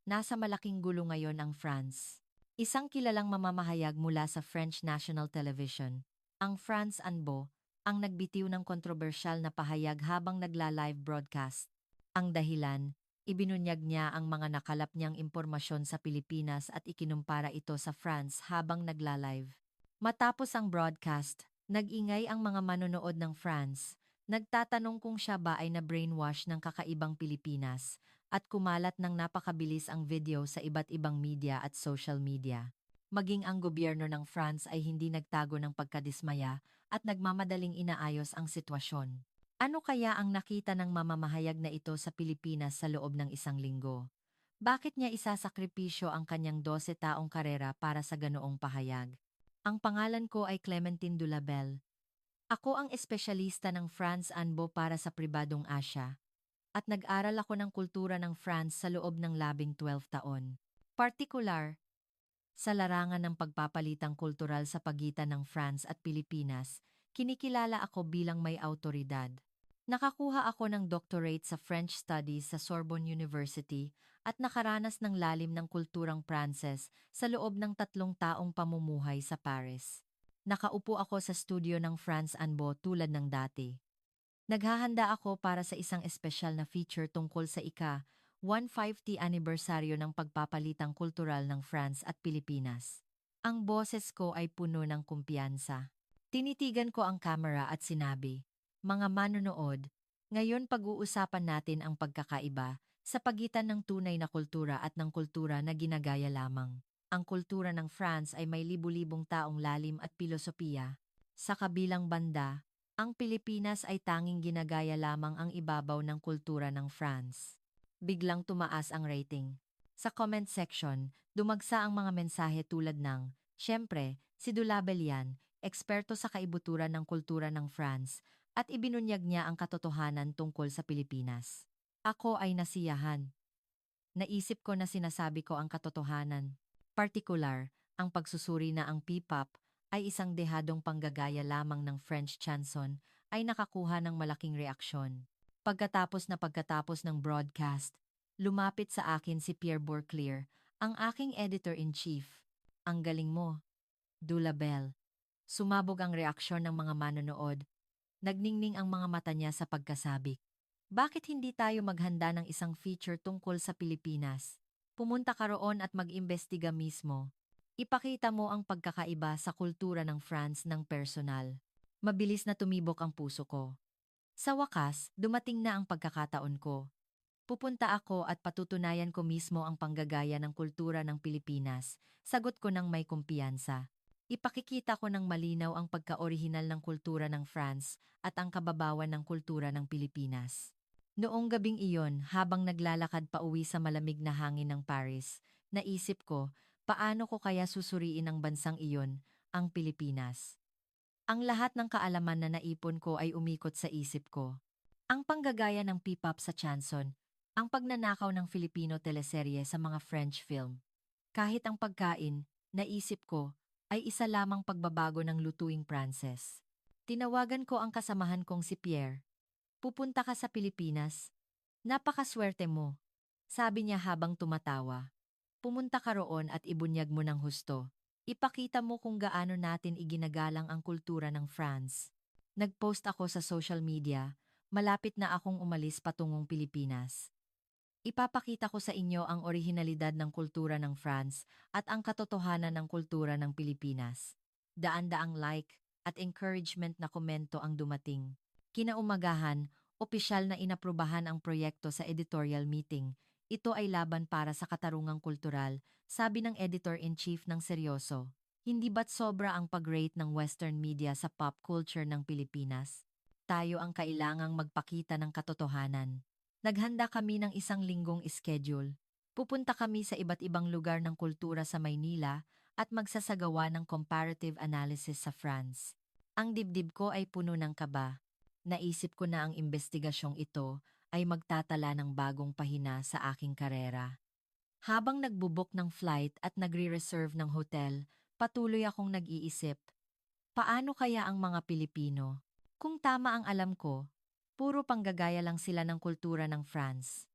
nasa malaking gulo ngayon ang France. Isang kilalang mamamahayag mula sa French National Television, ang France Anbo, ang nagbitiw ng kontrobersyal na pahayag habang nagla-live broadcast. Ang dahilan, ibinunyag niya ang mga nakalap niyang impormasyon sa Pilipinas at ikinumpara ito sa France habang nagla-live. Matapos ang broadcast, nag-ingay ang mga manonood ng France, nagtatanong kung siya ba ay na-brainwash ng kakaibang Pilipinas, at kumalat ng napakabilis ang video sa iba't ibang media at social media. Maging ang gobyerno ng France ay hindi nagtago ng pagkadismaya at nagmamadaling inaayos ang sitwasyon. Ano kaya ang nakita ng mamamahayag na ito sa Pilipinas sa loob ng isang linggo? Bakit niya isasakripisyo ang kanyang 12 taong karera para sa ganoong pahayag? Ang pangalan ko ay Clementine Dulabel. Ako ang espesyalista ng France Anbo para sa pribadong Asya, at nag-aral ako ng kultura ng France sa loob ng 12 taon. Partikular, sa larangan ng pagpapalitang kultural sa pagitan ng France at Pilipinas, kinikilala ako bilang may awtoridad. Nakakuha ako ng doctorate sa French Studies sa Sorbonne University at nakaranas ng lalim ng kulturang Pranses sa loob ng 3 taong pamumuhay sa Paris. Nakaupo ako sa studio ng France Anbo tulad ng dati. Naghahanda ako para sa isang espesyal na feature tungkol sa ika-150 anibersaryo ng pagpapalitang kultural ng France at Pilipinas. Ang boses ko ay puno ng kumpiyansa. Tinitigan ko ang camera at sinabi, "Mga manonood, ngayon pag-uusapan natin ang pagkakaiba sa pagitan ng tunay na kultura at ng kultura na ginagaya lamang. Ang kultura ng France ay may libu-libong taong lalim at pilosopiya. Sa kabilang banda, ang Pilipinas ay tanging ginagaya lamang ang ibabaw ng kultura ng France." Biglang tumaas ang rating. Sa comment section, dumagsa ang mga mensahe tulad ng, "Siyempre, si Dulabel yan, eksperto sa kaibuturan ng kultura ng France," at ibinunyag niya ang katotohanan tungkol sa Pilipinas. Ako ay nasiyahan. Naisip ko na sinasabi ko ang katotohanan. Partikular, ang pagsusuri na ang P-pop ay isang dehadong panggagaya lamang ng French chanson ay nakakuha ng malaking reaksyon. Pagkatapos ng broadcast, lumapit sa akin si Pierre Bourclair, ang aking editor-in-chief. "Ang galing mo, Dulabel." Sumabog ang reaksyon ng mga manonood. Nagningning ang mga mata niya sa pagkasabik. "Bakit hindi tayo maghanda ng isang feature tungkol sa Pilipinas? Pumunta ka roon at mag-imbestiga mismo. Ipakita mo ang pagkakaiba sa kultura ng France ng personal." Mabilis na tumibok ang puso ko. Sa wakas, dumating na ang pagkakataon ko. Pupunta ako at patutunayan ko mismo ang panggagaya ng kultura ng Pilipinas, sagot ko ng may kumpiyansa. Ipakikita ko ng malinaw ang pagka-orihinal ng kultura ng France at ang kababawan ng kultura ng Pilipinas. Noong gabing iyon, habang naglalakad pa uwi sa malamig na hangin ng Paris, naisip ko, paano ko kaya susuriin ang bansang iyon, ang Pilipinas? Ang lahat ng kaalaman na naipon ko ay umikot sa isip ko. Ang panggagaya ng P-pop sa chanson, ang pagnanakaw ng Filipino teleserye sa mga French film. Kahit ang pagkain, naisip ko, ay isa lamang pagbabago ng lutuing Pranses. Tinawagan ko ang kasamahan kong si Pierre. "Pupunta ka sa Pilipinas? Napakaswerte mo," sabi niya habang tumatawa. "Pumunta ka roon at ibunyag mo ng husto. Ipakita mo kung gaano natin iginagalang ang kultura ng France." Nag-post ako sa social media, "Malapit na akong umalis patungong Pilipinas. Ipapakita ko sa inyo ang orihinalidad ng kultura ng France at ang katotohanan ng kultura ng Pilipinas." Daan-daang like at encouragement na komento ang dumating. Kinaumagahan, opisyal na inaprubahan ang proyekto sa editorial meeting. "Ito ay laban para sa katarungang kultural," sabi ng editor-in-chief ng seryoso. Hindi ba't sobra ang pag-rate ng Western media sa pop culture ng Pilipinas? Tayo ang kailangang magpakita ng katotohanan. Naghanda kami ng isang linggong schedule. Pupunta kami sa iba't ibang lugar ng kultura sa Maynila at magsasagawa ng comparative analysis sa France. Ang dibdib ko ay puno ng kaba. Naisip ko na ang investigasyong ito ay magtatala ng bagong pahina sa aking karera. Habang nagbubok ng flight at nagre-reserve ng hotel, patuloy akong nag-iisip. Paano kaya ang mga Pilipino? Kung tama ang alam ko, puro panggagaya lang sila ng kultura ng France.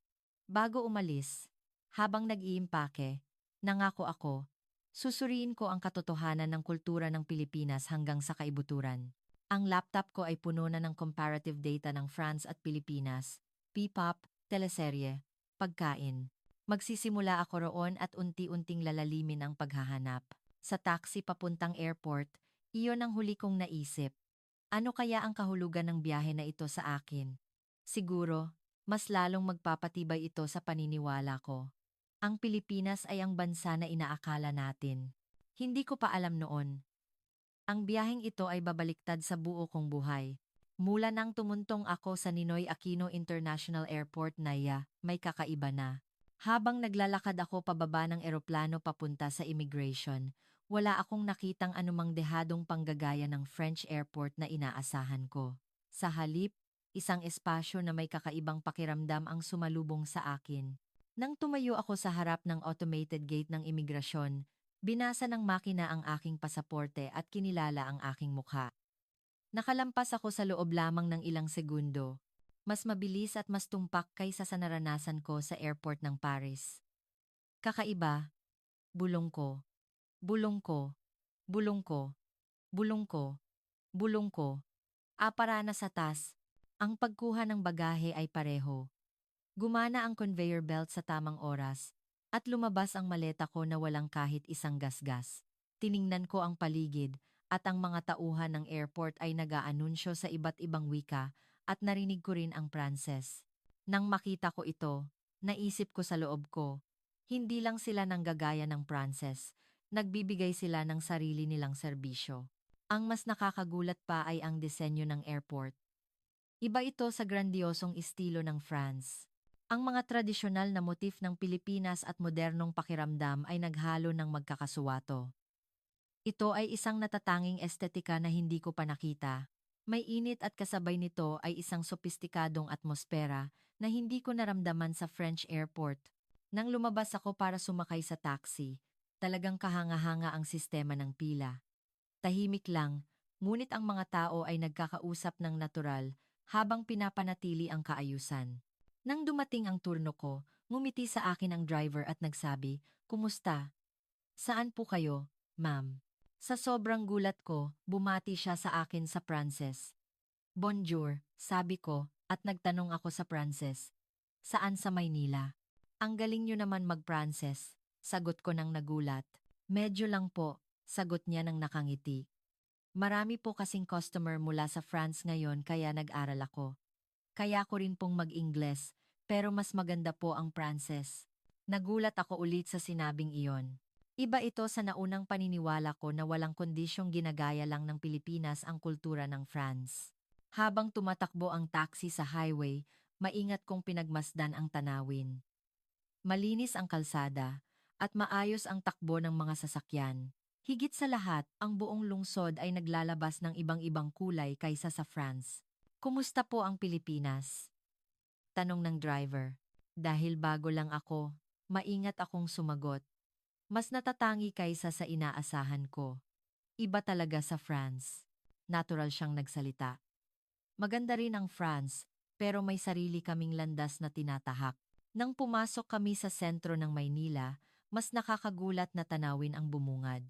Bago umalis, Habang nag-iimpake, nangako ako, susuriin ko ang katotohanan ng kultura ng Pilipinas hanggang sa kaibuturan. Ang laptop ko ay puno na ng comparative data ng France at Pilipinas, P-pop, teleserye, pagkain. Magsisimula ako roon at unti-unting lalalimin ang paghahanap. Sa taxi papuntang airport, iyon ang huli kong naisip. Ano kaya ang kahulugan ng biyahe na ito sa akin? Siguro, mas lalong magpapatibay ito sa paniniwala ko. Ang Pilipinas ay ang bansa na inaakala natin. Hindi ko pa alam noon. Ang biyaheng ito ay babaliktad sa buo kong buhay. Mula nang tumuntong ako sa Ninoy Aquino International Airport NAIA, may kakaiba na. Habang naglalakad ako pababa ng eroplano papunta sa immigration, wala akong nakitang anumang dehadong panggagaya ng French airport na inaasahan ko. Sa halip, isang espasyo na may kakaibang pakiramdam ang sumalubong sa akin. Nang tumayo ako sa harap ng automated gate ng imigrasyon, binasa ng makina ang aking pasaporte at kinilala ang aking mukha. Nakalampas ako sa loob lamang ng ilang segundo. Mas mabilis at mas tumpak kaysa sa naranasan ko sa airport ng Paris. Kakaiba, bulong ko, bulong ko, bulong ko, bulong ko, bulong ko. Para na sa tas, ang pagkuha ng bagahe ay pareho. Gumana ang conveyor belt sa tamang oras, at lumabas ang maleta ko na walang kahit isang gasgas. Tiningnan ko ang paligid, at ang mga tauhan ng airport ay nag-aanunsyo sa iba't ibang wika, at narinig ko rin ang Pranses. Nang makita ko ito, naisip ko sa loob ko, hindi lang sila nanggagaya ng Pranses, nagbibigay sila ng sarili nilang serbisyo. Ang mas nakakagulat pa ay ang disenyo ng airport. Iba ito sa grandiosong estilo ng France. Ang mga tradisyonal na motif ng Pilipinas at modernong pakiramdam ay naghalo ng magkakasuwato. Ito ay isang natatanging estetika na hindi ko pa nakita. May init at kasabay nito ay isang sopistikadong atmosfera na hindi ko naramdaman sa French airport. Nang lumabas ako para sumakay sa taxi, talagang kahanga-hanga ang sistema ng pila. Tahimik lang, ngunit ang mga tao ay nagkakausap ng natural habang pinapanatili ang kaayusan. Nang dumating ang turno ko, ngumiti sa akin ang driver at nagsabi, "Kumusta? Saan po kayo, ma'am?" Sa sobrang gulat ko, bumati siya sa akin sa Pranses. "Bonjour," sabi ko, at nagtanong ako sa Pranses. "Saan sa Maynila?" "Ang galing nyo naman mag-Pranses," sagot ko nang nagulat. "Medyo lang po," sagot niya nang nakangiti. "Marami po kasing customer mula sa France ngayon kaya nag-aral ako. Kaya ko rin pong mag-Ingles, pero mas maganda po ang Pranses." Nagulat ako ulit sa sinabing iyon. Iba ito sa naunang paniniwala ko na walang kondisyong ginagaya lang ng Pilipinas ang kultura ng France. Habang tumatakbo ang taxi sa highway, maingat kong pinagmasdan ang tanawin. Malinis ang kalsada, at maayos ang takbo ng mga sasakyan. Higit sa lahat, ang buong lungsod ay naglalabas ng ibang-ibang kulay kaysa sa France. "Kumusta po ang Pilipinas?" tanong ng driver. Dahil bago lang ako, maingat akong sumagot. Mas natatangi kaysa sa inaasahan ko. Iba talaga sa France. Natural siyang nagsalita. Maganda rin ang France, pero may sarili kaming landas na tinatahak. Nang pumasok kami sa sentro ng Maynila, mas nakakagulat na tanawin ang bumungad.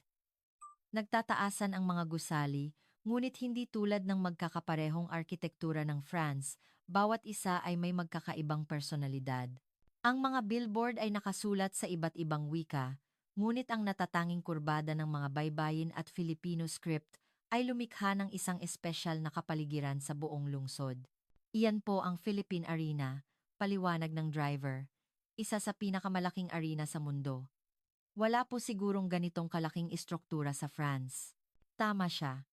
Nagtataasan ang mga gusali, ngunit hindi tulad ng magkakaparehong arkitektura ng France, bawat isa ay may magkakaibang personalidad. Ang mga billboard ay nakasulat sa iba't ibang wika, ngunit ang natatanging kurbada ng mga baybayin at Filipino script ay lumikha ng isang espesyal na kapaligiran sa buong lungsod. Iyan po ang Philippine Arena, paliwanag ng driver. Isa sa pinakamalaking arena sa mundo. Wala po sigurong ganitong kalaking istruktura sa France. Tama siya.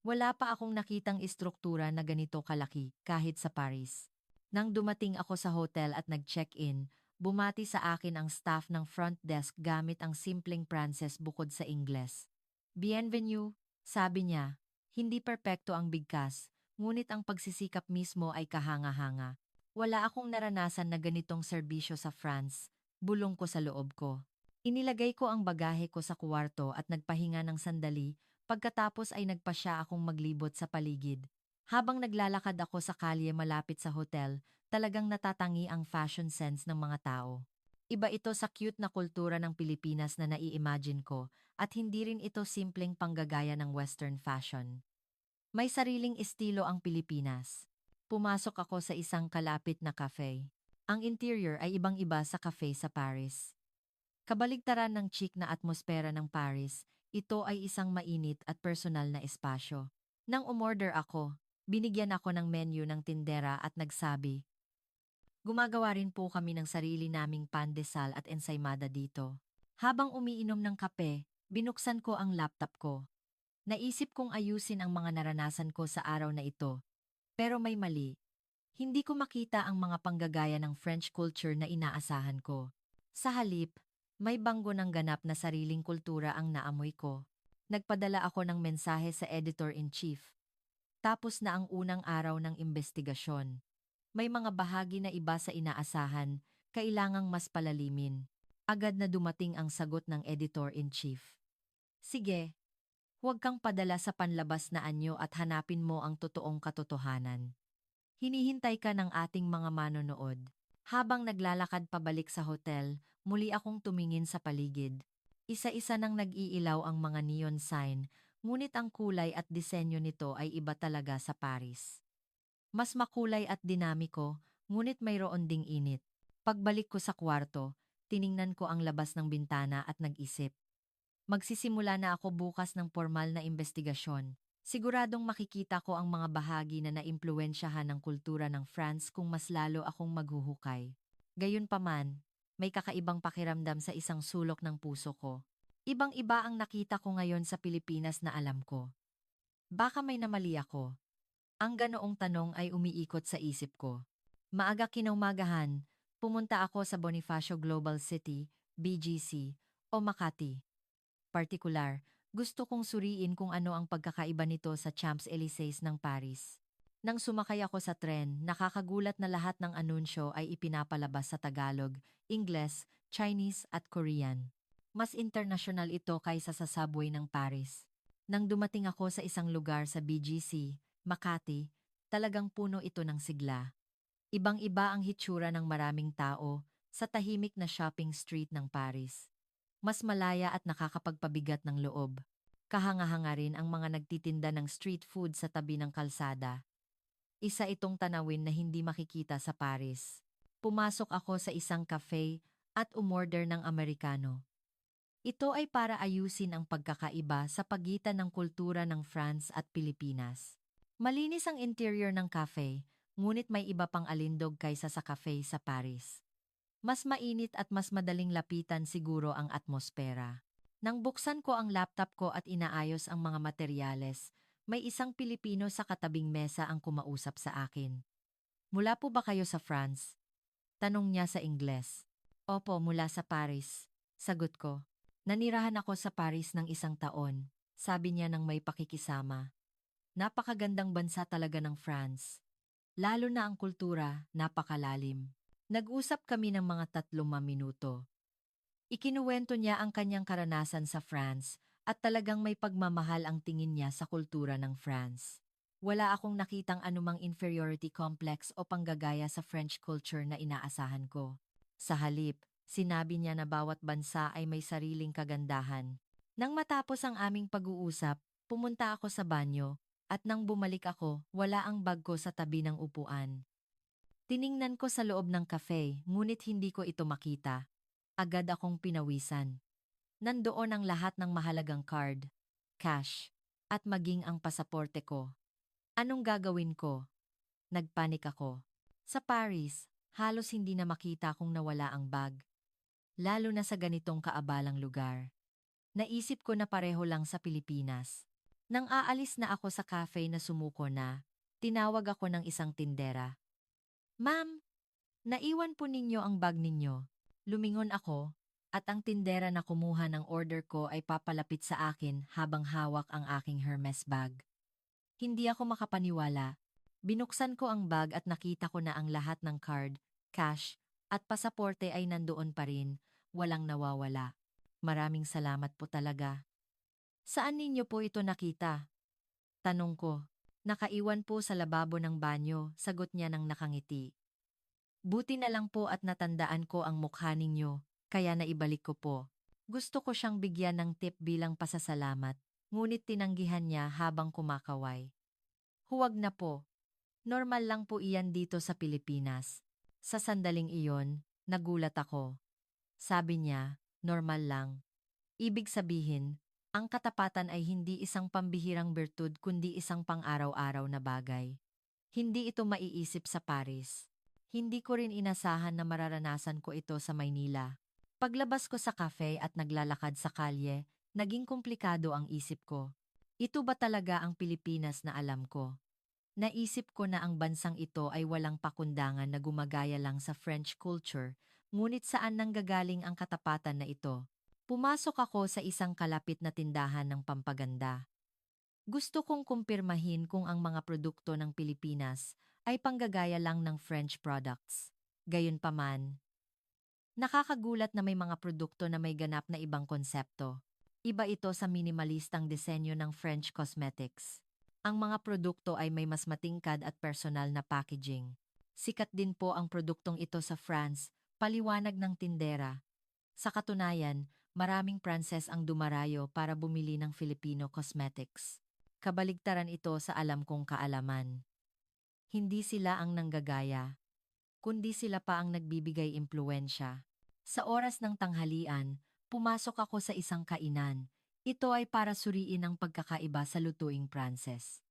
Wala pa akong nakitang istruktura na ganito kalaki kahit sa Paris. Nang dumating ako sa hotel at nag-check-in, bumati sa akin ang staff ng front desk gamit ang simpleng Pranses bukod sa Ingles. "Bienvenue," sabi niya. Hindi perpekto ang bigkas, ngunit ang pagsisikap mismo ay kahanga-hanga. Wala akong naranasan na ganitong serbisyo sa France, bulong ko sa loob ko. Inilagay ko ang bagahe ko sa kuwarto at nagpahinga ng sandali, pagkatapos ay nagpasya akong maglibot sa paligid. Habang naglalakad ako sa kalye malapit sa hotel, talagang natatangi ang fashion sense ng mga tao. Iba ito sa cute na kultura ng Pilipinas na nai-imagine ko at hindi rin ito simpleng panggagaya ng Western fashion. May sariling estilo ang Pilipinas. Pumasok ako sa isang kalapit na cafe. Ang interior ay ibang-iba sa cafe sa Paris. Kabaligtaran ng chic na atmosfera ng Paris, ito ay isang mainit at personal na espasyo. Nang umorder ako, binigyan ako ng menu ng tindera at nagsabi, "Gumagawa rin po kami ng sarili naming pandesal at ensaymada dito." Habang umiinom ng kape, binuksan ko ang laptop ko. Naisip kong ayusin ang mga naranasan ko sa araw na ito. Pero may mali. Hindi ko makita ang mga panggagaya ng French culture na inaasahan ko. Sa halip, may banggo ng ganap na sariling kultura ang naamoy ko. Nagpadala ako ng mensahe sa editor-in-chief. Tapos na ang unang araw ng investigasyon. May mga bahagi na iba sa inaasahan, kailangang mas palalimin. Agad na dumating ang sagot ng editor-in-chief. "Sige, huwag kang padala sa panlabas na anyo at hanapin mo ang totoong katotohanan." Hinihintay ka ng ating mga manonood. Habang naglalakad pabalik sa hotel, muli akong tumingin sa paligid. Isa-isa nang nag-iilaw ang mga neon sign, ngunit ang kulay at disenyo nito ay iba talaga sa Paris. Mas makulay at dinamiko, ngunit mayroon ding init. Pagbalik ko sa kwarto, tiningnan ko ang labas ng bintana at nag-isip. Magsisimula na ako bukas ng formal na investigasyon. Siguradong makikita ko ang mga bahagi na naimpluwensyahan ng kultura ng France kung mas lalo akong maghuhukay. Gayunpaman, may kakaibang pakiramdam sa isang sulok ng puso ko. Ibang-iba ang nakita ko ngayon sa Pilipinas na alam ko. Baka may namali ako. Ang ganoong tanong ay umiikot sa isip ko. Maaga kinaumagahan, pumunta ako sa Bonifacio Global City, BGC, o Makati. Partikular, gusto kong suriin kung ano ang pagkakaiba nito sa Champs-Élysées ng Paris. Nang sumakay ako sa tren, nakakagulat na lahat ng anunsyo ay ipinapalabas sa Tagalog, Ingles, Chinese at Korean. Mas internasyonal ito kaysa sa subway ng Paris. Nang dumating ako sa isang lugar sa BGC, Makati, talagang puno ito ng sigla. Ibang-iba ang hitsura ng maraming tao sa tahimik na shopping street ng Paris. Mas malaya at nakakapagpabigat ng loob. Kahanga-hanga rin ang mga nagtitinda ng street food sa tabi ng kalsada. Isa itong tanawin na hindi makikita sa Paris. Pumasok ako sa isang cafe at umorder ng Amerikano. Ito ay para ayusin ang pagkakaiba sa pagitan ng kultura ng France at Pilipinas. Malinis ang interior ng cafe, ngunit may iba pang alindog kaysa sa cafe sa Paris. Mas mainit at mas madaling lapitan siguro ang atmosfera. Nang buksan ko ang laptop ko at inaayos ang mga materyales, may isang Pilipino sa katabing mesa ang kumausap sa akin. "Mula po ba kayo sa France?" Tanong niya sa Ingles. "Opo, mula sa Paris." Sagot ko. "Nanirahan ako sa Paris ng 1 taon." Sabi niya ng may pakikisama. "Napakagandang bansa talaga ng France. Lalo na ang kultura, napakalalim." Nag-usap kami ng mga 3 minuto. Ikinuwento niya ang kanyang karanasan sa France at talagang may pagmamahal ang tingin niya sa kultura ng France. Wala akong nakitang anumang inferiority complex o panggagaya sa French culture na inaasahan ko. Sa halip, sinabi niya na bawat bansa ay may sariling kagandahan. Nang matapos ang aming pag-uusap, pumunta ako sa banyo at nang bumalik ako, wala ang bag ko sa tabi ng upuan. Tiningnan ko sa loob ng cafe, ngunit hindi ko ito makita. Agad akong pinawisan. Nandoon ang lahat ng mahalagang card, cash, at maging ang pasaporte ko. Anong gagawin ko? Nagpanik ako. Sa Paris, halos hindi na makita kung nawala ang bag. Lalo na sa ganitong kaabalang lugar. Naisip ko na pareho lang sa Pilipinas. Nang aalis na ako sa cafe na sumuko na, tinawag ako ng isang tindera. "Ma'am, naiwan po ninyo ang bag ninyo." Lumingon ako, at ang tindera na kumuha ng order ko ay papalapit sa akin habang hawak ang aking Hermes bag. Hindi ako makapaniwala. Binuksan ko ang bag at nakita ko na ang lahat ng card, cash, at pasaporte ay nandoon pa rin, walang nawawala. "Maraming salamat po talaga." "Saan ninyo po ito nakita?" Tanong ko. "Nakaiwan po sa lababo ng banyo," sagot niya ng nakangiti. Buti na lang po at natandaan ko ang mukha ninyo, kaya naibalik ko po. Gusto ko siyang bigyan ng tip bilang pasasalamat, ngunit tinanggihan niya habang kumakaway. Huwag na po. Normal lang po iyan dito sa Pilipinas. Sa sandaling iyon, nagulat ako. Sabi niya, normal lang. Ibig sabihin, ang katapatan ay hindi isang pambihirang bertud kundi isang pang-araw-araw na bagay. Hindi ito maiisip sa Paris. Hindi ko rin inasahan na mararanasan ko ito sa Maynila. Paglabas ko sa cafe at naglalakad sa kalye, naging komplikado ang isip ko. Ito ba talaga ang Pilipinas na alam ko? Naisip ko na ang bansang ito ay walang pakundangan na gumagaya lang sa French culture, ngunit saan nanggagaling ang katapatan na ito? Pumasok ako sa isang kalapit na tindahan ng pampaganda. Gusto kong kumpirmahin kung ang mga produkto ng Pilipinas ay panggagaya lang ng French products. Gayunpaman, nakakagulat na may mga produkto na may ganap na ibang konsepto. Iba ito sa minimalistang disenyo ng French cosmetics. Ang mga produkto ay may mas matingkad at personal na packaging. Sikat din po ang produktong ito sa France, paliwanag ng tindera. Sa katunayan, maraming Pranses ang dumarayo para bumili ng Filipino cosmetics. Kabaligtaran ito sa alam kong kaalaman. Hindi sila ang nanggagaya, kundi sila pa ang nagbibigay impluensya. Sa oras ng tanghalian, pumasok ako sa isang kainan. Ito ay para suriin ang pagkakaiba sa lutuing Pranses.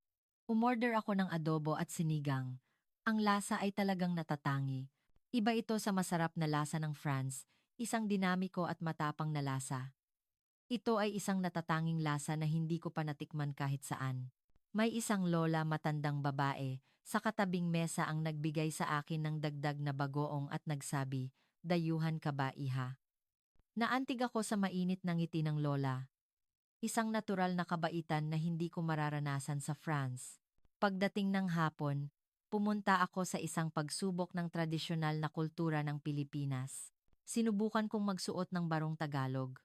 Umorder ako ng adobo at sinigang. Ang lasa ay talagang natatangi. Iba ito sa masarap na lasa ng France, isang dinamiko at matapang na lasa. Ito ay isang natatanging lasa na hindi ko pa natikman kahit saan. May isang lola matandang babae, sa katabing mesa ang nagbigay sa akin ng dagdag na bagoong at nagsabi, "Dayuhan ka ba, iha?" Naantig ako sa mainit na ngiti ng lola. Isang natural na kabaitan na hindi ko mararanasan sa France. Pagdating ng hapon, pumunta ako sa isang pagsubok ng tradisyonal na kultura ng Pilipinas. Sinubukan kong magsuot ng barong Tagalog.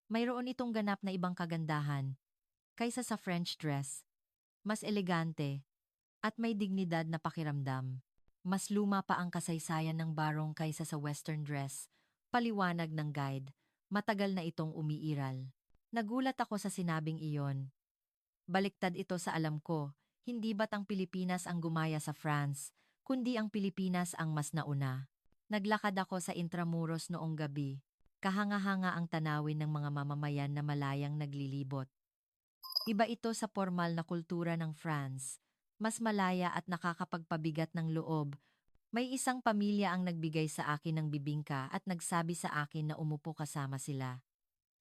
Mayroon itong ganap na ibang kagandahan kaysa sa French dress. Mas elegante at may dignidad na pakiramdam. Mas luma pa ang kasaysayan ng barong kaysa sa western dress. Paliwanag ng guide, matagal na itong umiiral. Nagulat ako sa sinabing iyon. Baliktad ito sa alam ko, hindi ba't ang Pilipinas ang gumaya sa France, kundi ang Pilipinas ang mas nauna. Naglakad ako sa Intramuros noong gabi. Kahanga-hanga ang tanawin ng mga mamamayan na malayang naglilibot. Iba ito sa formal na kultura ng France. Mas malaya at nakakapagpabigat ng loob. May isang pamilya ang nagbigay sa akin ng bibingka at nagsabi sa akin na umupo kasama sila.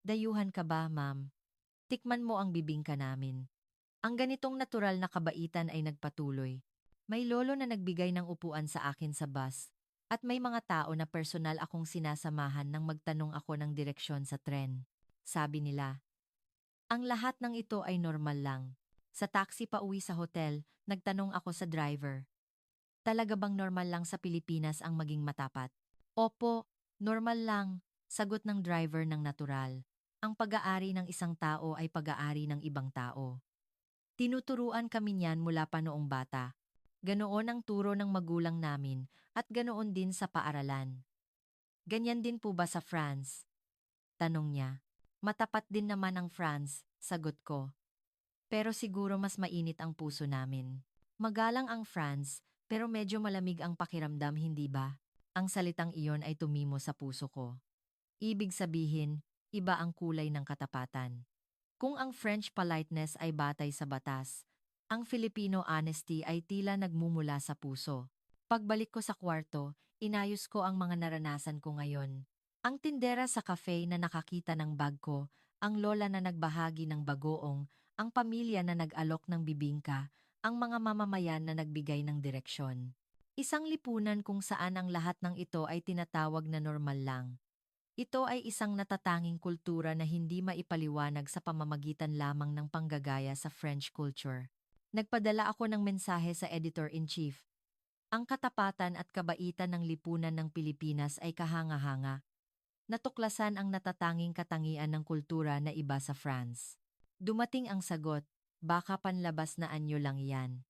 Dayuhan ka ba, ma'am? Tikman mo ang bibingka namin. Ang ganitong natural na kabaitan ay nagpatuloy. May lolo na nagbigay ng upuan sa akin sa bus. At may mga tao na personal akong sinasamahan nang magtanong ako ng direksyon sa tren. Sabi nila, ang lahat ng ito ay normal lang. Sa taxi pa uwi sa hotel, nagtanong ako sa driver. Talaga bang normal lang sa Pilipinas ang maging matapat? Opo, normal lang, sagot ng driver ng natural. Ang pag-aari ng isang tao ay pag-aari ng ibang tao. Tinuturuan kami niyan mula pa noong bata. Ganoon ang turo ng magulang namin at ganoon din sa paaralan. Ganyan din po ba sa France? Tanong niya. Matapat din naman ang France, sagot ko. Pero siguro mas mainit ang puso namin. Magalang ang France, pero medyo malamig ang pakiramdam, hindi ba? Ang salitang iyon ay tumimo sa puso ko. Ibig sabihin, iba ang kulay ng katapatan. Kung ang French politeness ay batay sa batas, ang Filipino honesty ay tila nagmumula sa puso. Pagbalik ko sa kwarto, inayos ko ang mga naranasan ko ngayon. Ang tindera sa cafe na nakakita ng bag ko, ang lola na nagbahagi ng bagoong, ang pamilya na nag-alok ng bibingka, ang mga mamamayan na nagbigay ng direksyon. Isang lipunan kung saan ang lahat ng ito ay tinatawag na normal lang. Ito ay isang natatanging kultura na hindi maipaliwanag sa pamamagitan lamang ng panggagaya sa French culture. Nagpadala ako ng mensahe sa editor-in-chief. Ang katapatan at kabaitan ng lipunan ng Pilipinas ay kahanga-hanga. Natuklasan ang natatanging katangian ng kultura na iba sa France. Dumating ang sagot, baka panlabas na anyo lang yan.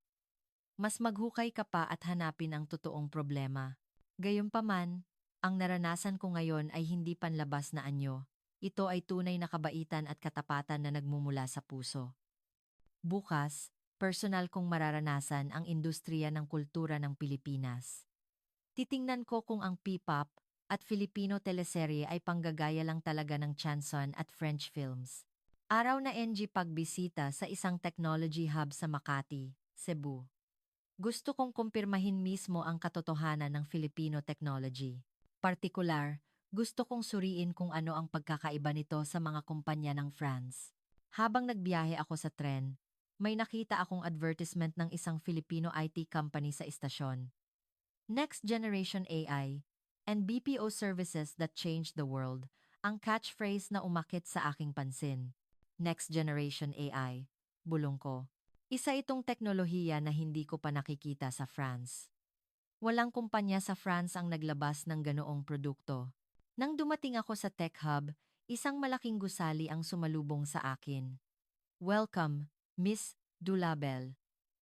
Mas maghukay ka pa at hanapin ang totoong problema. Gayunpaman, ang naranasan ko ngayon ay hindi panlabas na anyo. Ito ay tunay na kabaitan at katapatan na nagmumula sa puso. Bukas, personal kong mararanasan ang industriya ng kultura ng Pilipinas. Titingnan ko kung ang P-pop at Filipino teleserye ay panggagaya lang talaga ng Chanson at French films. Araw na NG pagbisita sa isang technology hub sa Makati, Cebu. Gusto kong kumpirmahin mismo ang katotohanan ng Filipino technology. Partikular, gusto kong suriin kung ano ang pagkakaiba nito sa mga kumpanya ng France. Habang nagbiyahe ako sa tren, may nakita akong advertisement ng isang Filipino IT company sa istasyon. Next Generation AI and BPO services that changed the world, ang catchphrase na umakit sa aking pansin. Next Generation AI, bulong ko. Isa itong teknolohiya na hindi ko pa nakikita sa France. Walang kumpanya sa France ang naglabas ng ganoong produkto. Nang dumating ako sa tech hub, isang malaking gusali ang sumalubong sa akin. Welcome, Miss Dulabel.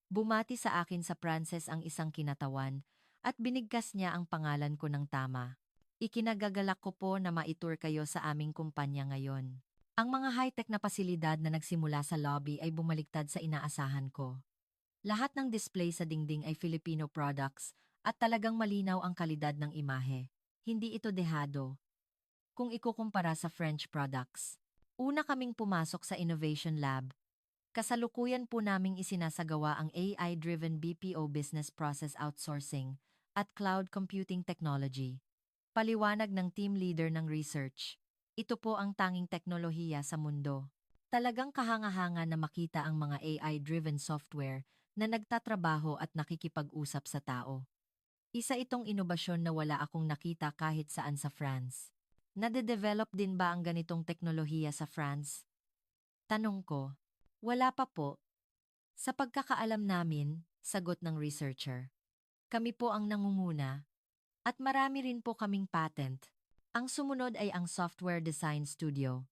Bumati sa akin sa Pranses ang isang kinatawan at binigkas niya ang pangalan ko ng tama. Ikinagagalak ko po na maitur kayo sa aming kumpanya ngayon. Ang mga high-tech na pasilidad na nagsimula sa lobby ay bumaliktad sa inaasahan ko. Lahat ng display sa dingding ay Filipino products at talagang malinaw ang kalidad ng imahe. Hindi ito dehado kung ikukumpara sa French products. Una kaming pumasok sa Innovation Lab. Kasalukuyan po naming isinasagawa ang AI-driven BPO business process outsourcing at cloud computing technology. Paliwanag ng team leader ng research. Ito po ang tanging teknolohiya sa mundo. Talagang kahanga-hanga na makita ang mga AI-driven software na nagtatrabaho at nakikipag-usap sa tao. Isa itong inobasyon na wala akong nakita kahit saan sa France. Nade-develop din ba ang ganitong teknolohiya sa France? Tanong ko. Wala pa po. Sa pagkakaalam namin, sagot ng researcher. Kami po ang nangunguna at marami rin po kaming patent. Ang sumunod ay ang Software Design Studio.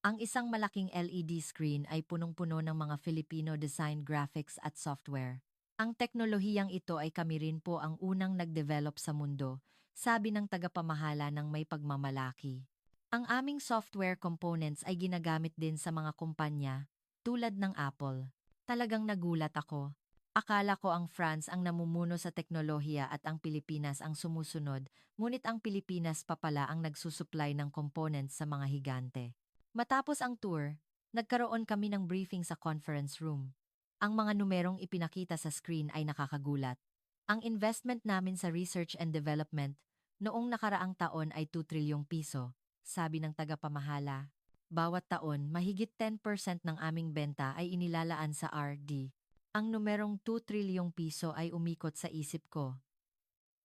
Ang isang malaking LED screen ay punong-puno ng mga Filipino design graphics at software. Ang teknolohiyang ito ay kami rin po ang unang nag-develop sa mundo, sabi ng tagapamahala ng may pagmamalaki. Ang aming software components ay ginagamit din sa mga kumpanya, tulad ng Apple. Talagang nagulat ako. Akala ko ang France ang namumuno sa teknolohiya at ang Pilipinas ang sumusunod, ngunit ang Pilipinas pa pala ang nagsusupply ng components sa mga higante. Matapos ang tour, nagkaroon kami ng briefing sa conference room. Ang mga numerong ipinakita sa screen ay nakakagulat. Ang investment namin sa research and development noong nakaraang taon ay 2 trilyong piso, sabi ng tagapamahala. Bawat taon, mahigit 10% ng aming benta ay inilalaan sa R&D. Ang numerong 2 trilyong piso ay umikot sa isip ko.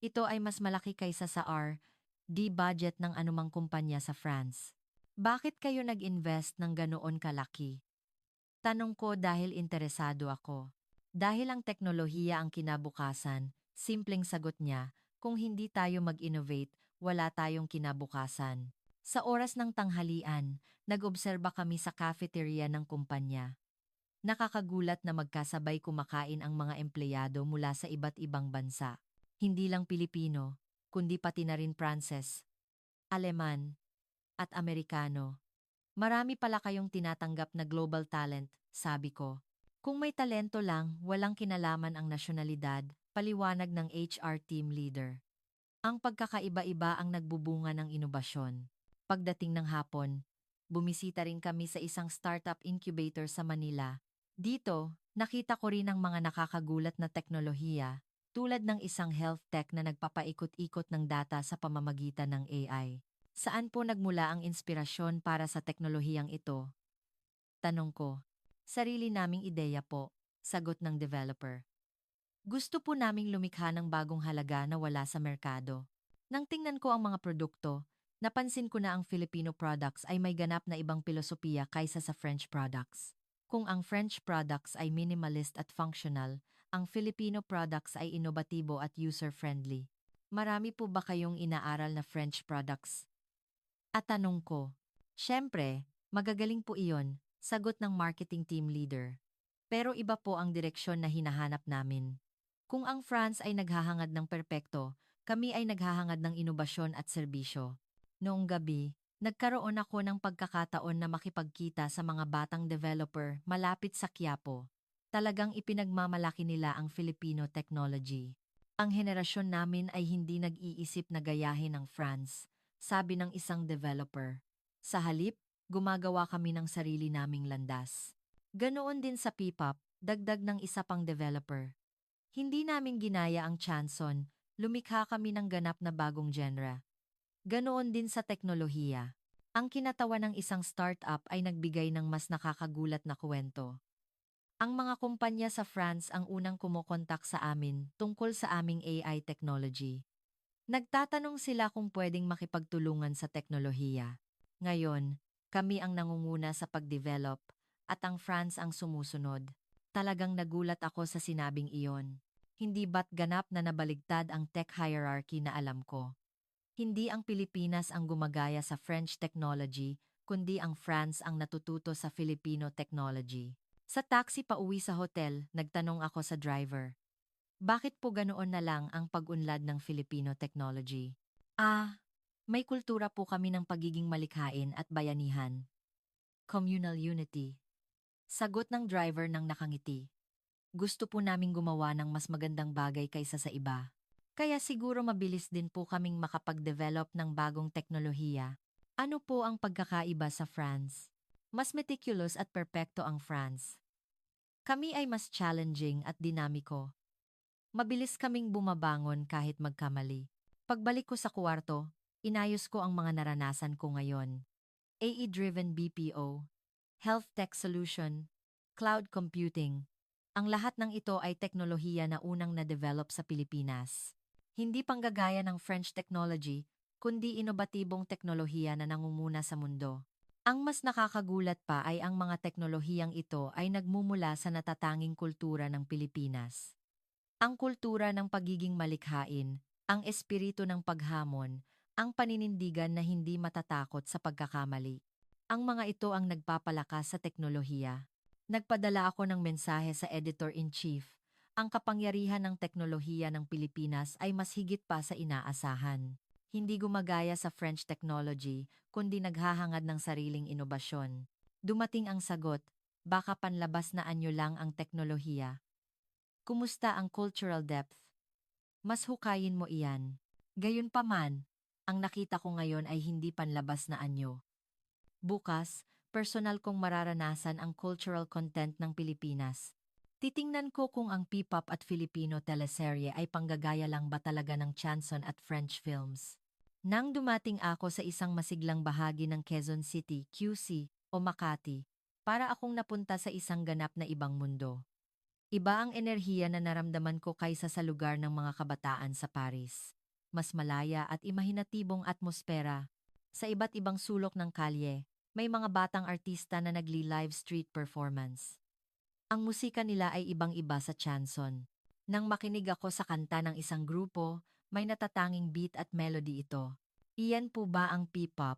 Ito ay mas malaki kaysa sa R&D budget ng anumang kumpanya sa France. Bakit kayo nag-invest ng ganoon kalaki? Tanong ko dahil interesado ako. Dahil ang teknolohiya ang kinabukasan, simpleng sagot niya, kung hindi tayo mag-innovate, wala tayong kinabukasan. Sa oras ng tanghalian, nag-obserba kami sa cafeteria ng kumpanya. Nakakagulat na magkasabay kumakain ang mga empleyado mula sa iba't ibang bansa. Hindi lang Pilipino, kundi pati na rin Pranses, Aleman, at Amerikano. Marami pala kayong tinatanggap na global talent, sabi ko. Kung may talento lang, walang kinalaman ang nasyonalidad, paliwanag ng HR team leader. Ang pagkakaiba-iba ang nagbubunga ng inobasyon. Pagdating ng hapon, bumisita rin kami sa isang startup incubator sa Manila. Dito, nakita ko rin ang mga nakakagulat na teknolohiya, tulad ng isang health tech na nagpapaikot-ikot ng data sa pamamagitan ng AI. Saan po nagmula ang inspirasyon para sa teknolohiyang ito? Tanong ko. Sarili naming ideya po, sagot ng developer. Gusto po naming lumikha ng bagong halaga na wala sa merkado. Nang tingnan ko ang mga produkto, napansin ko na ang Filipino products ay may ganap na ibang pilosopiya kaysa sa French products. Kung ang French products ay minimalist at functional, ang Filipino products ay inobatibo at user-friendly. Marami po ba kayong inaaral na French products? At tanong ko, syempre, magagaling po iyon, sagot ng marketing team leader. Pero iba po ang direksyon na hinahanap namin. Kung ang France ay naghahangad ng perpekto, Kami ay naghahangad ng inobasyon at serbisyo. Noong gabi, nagkaroon ako ng pagkakataon na makipagkita sa mga batang developer malapit sa Quiapo. Talagang ipinagmamalaki nila ang Filipino technology. Ang henerasyon namin ay hindi nag-iisip na gayahin ng France, sabi ng isang developer. Sa halip, gumagawa kami ng sarili naming landas. Ganoon din sa P-pop, dagdag ng isa pang developer. Hindi namin ginaya ang chanson, lumikha kami ng ganap na bagong genre. Ganoon din sa teknolohiya. Ang kinatawa ng isang startup ay nagbigay ng mas nakakagulat na kwento. Ang mga kumpanya sa France ang unang kumokontak sa amin tungkol sa aming AI technology. Nagtatanong sila kung pwedeng makipagtulungan sa teknolohiya. Ngayon, kami ang nangunguna sa pag-develop at ang France ang sumusunod. Talagang nagulat ako sa sinabing iyon. Hindi ba't ganap na nabaligtad ang tech hierarchy na alam ko? Hindi ang Pilipinas ang gumagaya sa French technology, kundi ang France ang natututo sa Filipino technology. Sa taxi pauwi sa hotel, nagtanong ako sa driver. Bakit po ganoon na lang ang pag-unlad ng Filipino technology? May kultura po kami ng pagiging malikhain at bayanihan. Communal unity. Sagot ng driver ng nakangiti. Gusto po naming gumawa ng mas magandang bagay kaysa sa iba. Kaya siguro mabilis din po kaming makapag-develop ng bagong teknolohiya. Ano po ang pagkakaiba sa France? Mas meticulous at perpekto ang France. Kami ay mas challenging at dinamiko. Mabilis kaming bumabangon kahit magkamali. Pagbalik ko sa kwarto, inayos ko ang mga naranasan ko ngayon. AI-driven BPO, health tech solution, cloud computing. Ang lahat ng ito ay teknolohiya na unang na-develop sa Pilipinas. Hindi panggagaya ng French technology, kundi inobatibong teknolohiya na nangunguna sa mundo. Ang mas nakakagulat pa ay ang mga teknolohiyang ito ay nagmumula sa natatanging kultura ng Pilipinas. Ang kultura ng pagiging malikhain, ang espiritu ng paghamon, ang paninindigan na hindi matatakot sa pagkakamali. Ang mga ito ang nagpapalakas sa teknolohiya. Nagpadala ako ng mensahe sa Editor-in-Chief. Ang kapangyarihan ng teknolohiya ng Pilipinas ay mas higit pa sa inaasahan. Hindi gumagaya sa French technology, kundi naghahangad ng sariling inobasyon. Dumating ang sagot, baka panlabas na anyo lang ang teknolohiya. Kumusta ang cultural depth? Mas hukayin mo iyan. Gayunpaman, ang nakita ko ngayon ay hindi panlabas na anyo. Bukas, personal kong mararanasan ang cultural content ng Pilipinas. Titingnan ko kung ang P-pop at Filipino teleserye ay panggagaya lang ba talaga ng chanson at French films. Nang dumating ako sa isang masiglang bahagi ng Quezon City, QC, o Makati, para akong napunta sa isang ganap na ibang mundo. Iba ang enerhiya na naramdaman ko kaysa sa lugar ng mga kabataan sa Paris. Mas malaya at imahinatibong atmosfera. Sa iba't ibang sulok ng kalye, may mga batang artista na nagli-live street performance. Ang musika nila ay ibang-iba sa chanson. Nang makinig ako sa kanta ng isang grupo, may natatanging beat at melody ito. Iyan po ba ang P-pop?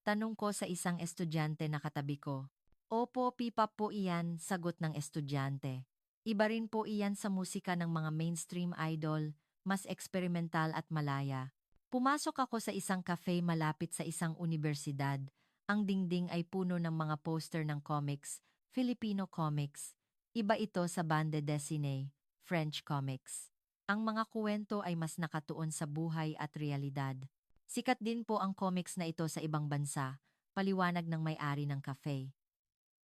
Tanong ko sa isang estudyante na katabi ko. Opo, P-pop po iyan, sagot ng estudyante. Iba rin po iyan sa musika ng mga mainstream idol, mas eksperimental at malaya. Pumasok ako sa isang cafe malapit sa isang universidad. Ang dingding ay puno ng mga poster ng comics, Filipino comics. Iba ito sa bande dessinée, French comics. Ang mga kuwento ay mas nakatuon sa buhay at realidad. Sikat din po ang comics na ito sa ibang bansa, paliwanag ng may-ari ng cafe.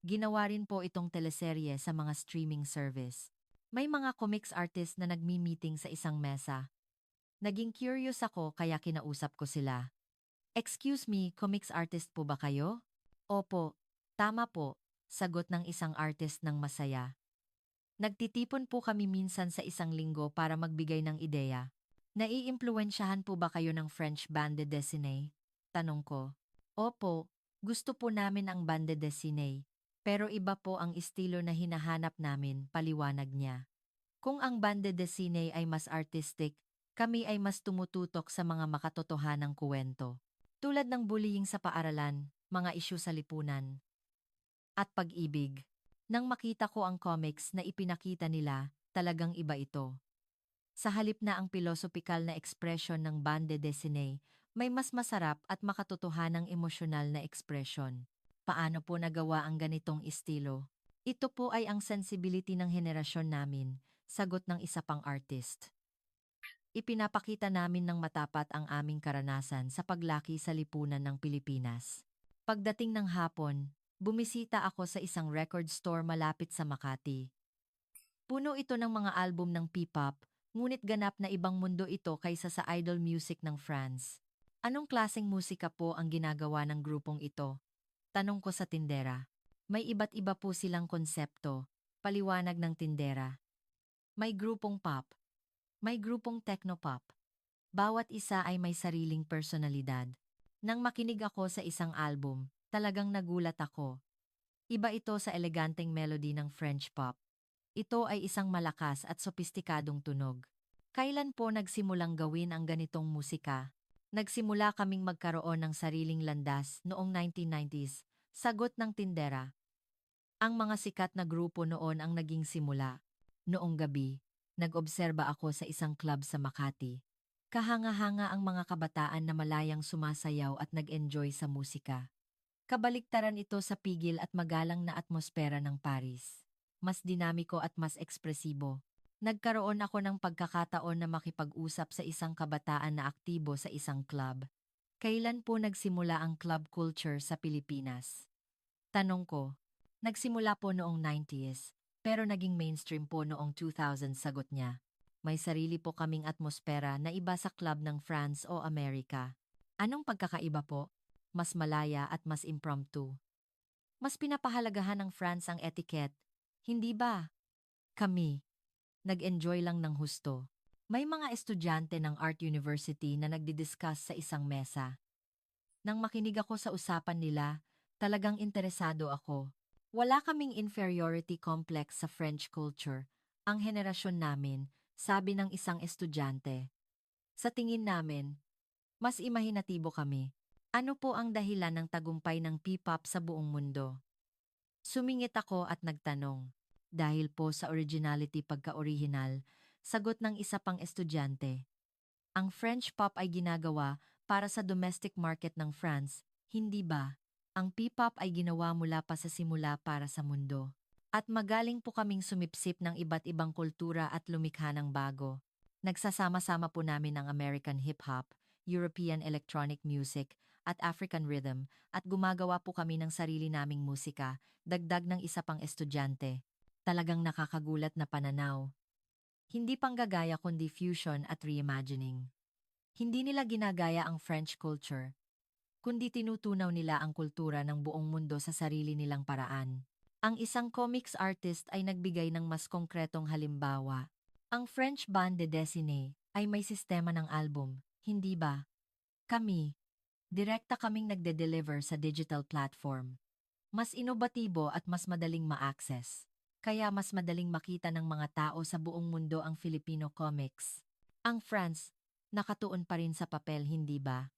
Ginawa rin po itong teleserye sa mga streaming service. May mga comics artist na nagmi-meeting sa isang mesa. Naging curious ako kaya kinausap ko sila. Excuse me, comics artist po ba kayo? Opo, tama po, sagot ng isang artist ng masaya. Nagtitipon po kami minsan sa isang linggo para magbigay ng ideya. Naiimpluwensyahan po ba kayo ng French bande dessinée? Tanong ko. Opo, gusto po namin ang bande dessinée. Pero iba po ang estilo na hinahanap namin, paliwanag niya. Kung ang bande dessinée ay mas artistic, kami ay mas tumututok sa mga makatotohanang kuwento. Tulad ng bullying sa paaralan, mga isyu sa lipunan, at pag-ibig. Nang makita ko ang comics na ipinakita nila, talagang iba ito. Sa halip na ang pilosopikal na ekspresyon ng bande dessinée, may mas masarap at makatotohanang emosyonal na ekspresyon. Paano po nagawa ang ganitong estilo? Ito po ay ang sensibility ng henerasyon namin, sagot ng isa pang artist. Ipinapakita namin ng matapat ang aming karanasan sa paglaki sa lipunan ng Pilipinas. Pagdating ng hapon, bumisita ako sa isang record store malapit sa Makati. Puno ito ng mga album ng P-pop, ngunit ganap na ibang mundo ito kaysa sa idol music ng France. Anong klaseng musika po ang ginagawa ng grupong ito? Tanong ko sa tindera. May iba't iba po silang konsepto, paliwanag ng tindera. May grupong pop, may grupong technopop. Bawat isa ay may sariling personalidad. Nang makinig ako sa isang album, talagang nagulat ako. Iba ito sa eleganteng melody ng French pop. Ito ay isang malakas at sopistikadong tunog. Kailan po nagsimulang gawin ang ganitong musika? Nagsimula kaming magkaroon ng sariling landas noong 1990s, sagot ng tindera. Ang mga sikat na grupo noon ang naging simula. Noong gabi, nag-obserba ako sa isang club sa Makati. Kahanga-hanga ang mga kabataan na malayang sumasayaw at nag-enjoy sa musika. Kabaliktaran ito sa pigil at magalang na atmosfera ng Paris. Mas dinamiko at mas ekspresibo. Nagkaroon ako ng pagkakataon na makipag-usap sa isang kabataan na aktibo sa isang club. Kailan po nagsimula ang club culture sa Pilipinas? Tanong ko. Nagsimula po noong 90s, pero naging mainstream po noong 2000, sagot niya. May sarili po kaming atmosfera na iba sa club ng France o Amerika. Anong pagkakaiba po? Mas malaya at mas impromptu. Mas pinapahalagahan ng France ang etiquette. Hindi ba? Kami. Nag-enjoy lang ng husto. May mga estudyante ng Art University na nagdidiscuss sa isang mesa. Nang makinig ako sa usapan nila, talagang interesado ako. Wala kaming inferiority complex sa French culture. Ang henerasyon namin, sabi ng isang estudyante. Sa tingin namin, mas imahinatibo kami. Ano po ang dahilan ng tagumpay ng P-pop sa buong mundo? Sumingit ako at nagtanong. Dahil po sa originality pagka-orihinal, sagot ng isa pang estudyante. Ang French pop ay ginagawa para sa domestic market ng France, hindi ba? Ang P-pop ay ginawa mula pa sa simula para sa mundo. At magaling po kaming sumipsip ng iba't ibang kultura at lumikha ng bago. Nagsasama-sama po namin ang American hip-hop, European electronic music, at African rhythm, at gumagawa po kami ng sarili naming musika, dagdag ng isa pang estudyante. Talagang nakakagulat na pananaw. Hindi panggagaya kundi fusion at reimagining. Hindi nila ginagaya ang French culture, kundi tinutunaw nila ang kultura ng buong mundo sa sarili nilang paraan. Ang isang comics artist ay nagbigay ng mas konkretong halimbawa. Ang French bande dessinée ay may sistema ng album, hindi ba? Kami, direkta kaming nagde-deliver sa digital platform. Mas inobatibo at mas madaling ma-access. Kaya mas madaling makita ng mga tao sa buong mundo ang Filipino comics. Ang France, nakatuon pa rin sa papel, hindi ba?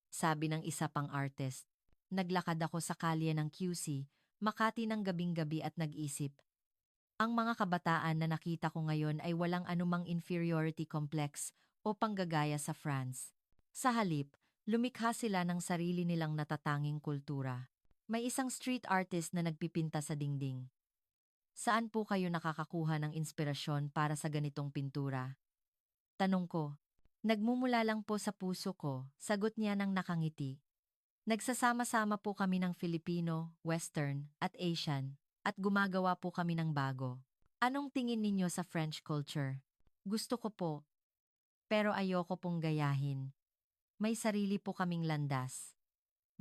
Sabi ng isa pang artist. Naglakad ako sa kalye ng QC, Makati ng gabing-gabi at nag-isip. Ang mga kabataan na nakita ko ngayon ay walang anumang inferiority complex o panggagaya sa France. Sa halip, lumikha sila ng sarili nilang natatanging kultura. May isang street artist na nagpipinta sa dingding. Saan po kayo nakakakuha ng inspirasyon para sa ganitong pintura? Tanong ko. Nagmumula lang po sa puso ko, sagot niya ng nakangiti. Nagsasama-sama po kami ng Filipino, Western, at Asian, at gumagawa po kami ng bago. Anong tingin ninyo sa French culture? Gusto ko po, pero ayoko pong gayahin. May sarili po kaming landas.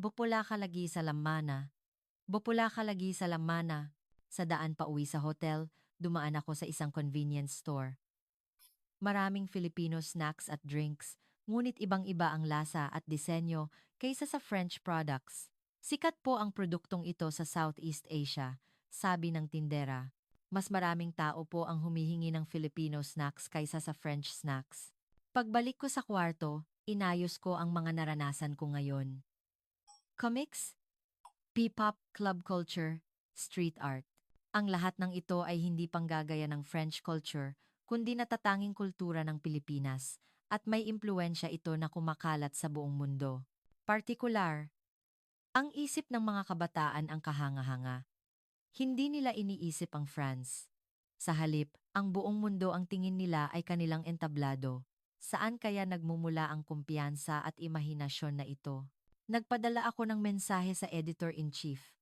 Bupula ka lagi sa lamana. Bupula ka lagi sa lamana. Sa daan pa uwi sa hotel, dumaan ako sa isang convenience store. Maraming Filipino snacks at drinks, ngunit ibang-iba ang lasa at disenyo kaysa sa French products. Sikat po ang produktong ito sa Southeast Asia, sabi ng tindera. Mas maraming tao po ang humihingi ng Filipino snacks kaysa sa French snacks. Pagbalik ko sa kwarto, inayos ko ang mga naranasan ko ngayon. Comics, P-pop, club culture, street art. Ang lahat ng ito ay hindi panggagaya ng French culture, kundi natatanging kultura ng Pilipinas, at may impluensya ito na kumakalat sa buong mundo. Partikular, ang isip ng mga kabataan ang kahanga-hanga. Hindi nila iniisip ang France. Sa halip, ang buong mundo ang tingin nila ay kanilang entablado. Saan kaya nagmumula ang kumpiyansa at imahinasyon na ito? Nagpadala ako ng mensahe sa editor-in-chief.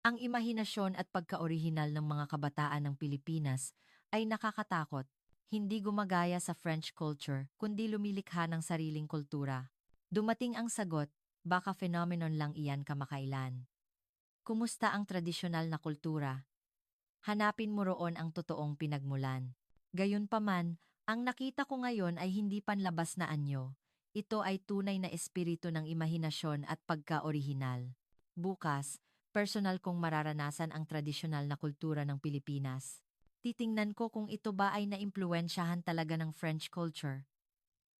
Ang imahinasyon at pagka-orihinal ng mga kabataan ng Pilipinas ay nakakatakot. Hindi gumagaya sa French culture, kundi lumilikha ng sariling kultura. Dumating ang sagot, baka phenomenon lang iyan kamakailan. Kumusta ang tradisyonal na kultura? Hanapin mo roon ang totoong pinagmulan. Gayunpaman, ang nakita ko ngayon ay hindi panlabas na anyo. Ito ay tunay na espiritu ng imahinasyon at pagka-orihinal. Bukas, personal kong mararanasan ang tradisyonal na kultura ng Pilipinas. Titingnan ko kung ito ba ay naimpluwensyahan talaga ng French culture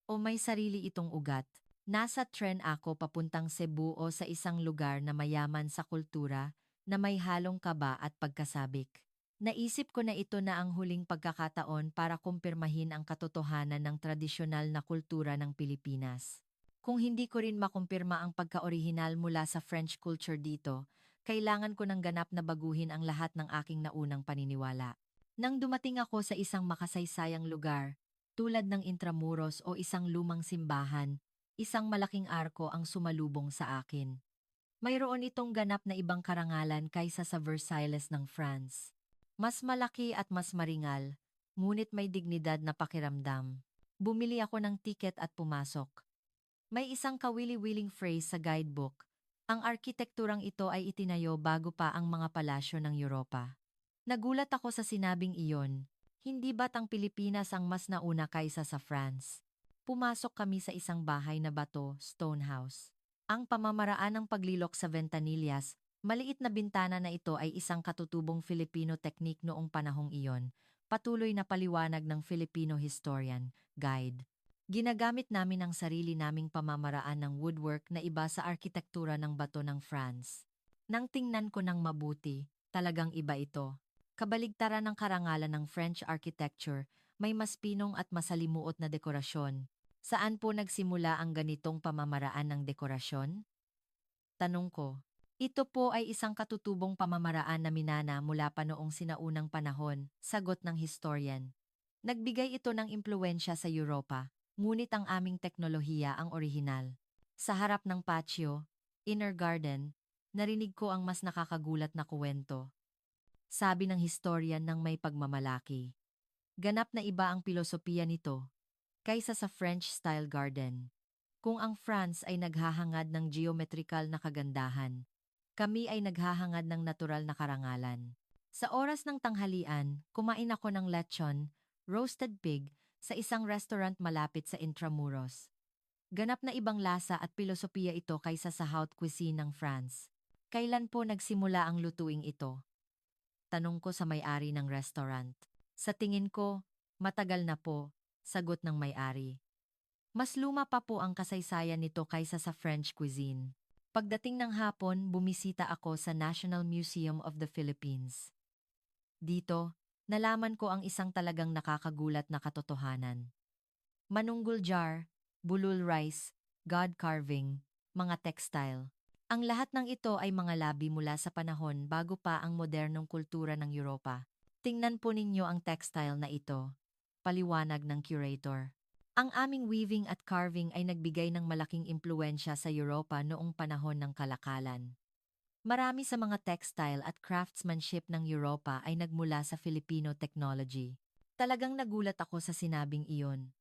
o may sarili itong ugat. Nasa tren ako papuntang Cebu o sa isang lugar na mayaman sa kultura, na may halong kaba at pagkasabik. Naisip ko na ito na ang huling pagkakataon para kumpirmahin ang katotohanan ng tradisyonal na kultura ng Pilipinas. Kung hindi ko rin makumpirma ang pagka-orihinal mula sa French culture dito, kailangan ko ng ganap na baguhin ang lahat ng aking naunang paniniwala. Nang dumating ako sa isang makasaysayang lugar, tulad ng Intramuros o isang lumang simbahan, isang malaking arko ang sumalubong sa akin. Mayroon itong ganap na ibang karangalan kaysa sa Versailles ng France. Mas malaki at mas maringal, ngunit may dignidad na pakiramdam. Bumili ako ng tiket at pumasok. May isang kawili-wiling phrase sa guidebook. Ang arkitekturang ito ay itinayo bago pa ang mga palasyo ng Europa. Nagulat ako sa sinabing iyon. Hindi ba't ang Pilipinas ang mas nauna kaysa sa France? Pumasok kami sa isang bahay na bato, stone house. Ang pamamaraan ng paglilok sa ventanillas, maliit na bintana na ito ay isang katutubong Filipino technique noong panahong iyon, patuloy na paliwanag ng Filipino historian, guide. Ginagamit namin ang sarili naming pamamaraan ng woodwork na iba sa arkitektura ng bato ng France. Nang tingnan ko ng mabuti, talagang iba ito. Kabaligtaran ng karangalan ng French architecture, may mas pinong at masalimuot na dekorasyon. Saan po nagsimula ang ganitong pamamaraan ng dekorasyon? Tanong ko. Ito po ay isang katutubong pamamaraan na minana mula pa noong sinaunang panahon, sagot ng historian. Nagbigay ito ng impluensya sa Europa, ngunit ang aming teknolohiya ang orihinal. Sa harap ng patio, inner garden, narinig ko ang mas nakakagulat na kuwento. Sabi ng historian ng may pagmamalaki. Ganap na iba ang pilosopiya nito kaysa sa French-style garden. Kung ang France ay naghahangad ng geometrical na kagandahan, kami ay naghahangad ng natural na karangalan. Sa oras ng tanghalian, kumain ako ng lechon, roasted pig, sa isang restaurant malapit sa Intramuros. Ganap na ibang lasa at pilosopiya ito kaysa sa haute cuisine ng France. Kailan po nagsimula ang lutuing ito? Tanong ko sa may-ari ng restaurant. Sa tingin ko, matagal na po, sagot ng may-ari. Mas luma pa po ang kasaysayan nito kaysa sa French cuisine. Pagdating ng hapon, bumisita ako sa National Museum of the Philippines. Dito, nalaman ko ang isang talagang nakakagulat na katotohanan. Manunggul jar, bulul rice, god carving, mga textile. Ang lahat ng ito ay mga labi mula sa panahon bago pa ang modernong kultura ng Europa. Tingnan po ninyo ang textile na ito. Paliwanag ng curator. Ang aming weaving at carving ay nagbigay ng malaking impluensya sa Europa noong panahon ng kalakalan. Marami sa mga textile at craftsmanship ng Europa ay nagmula sa Filipino technology. Talagang nagulat ako sa sinabing iyon.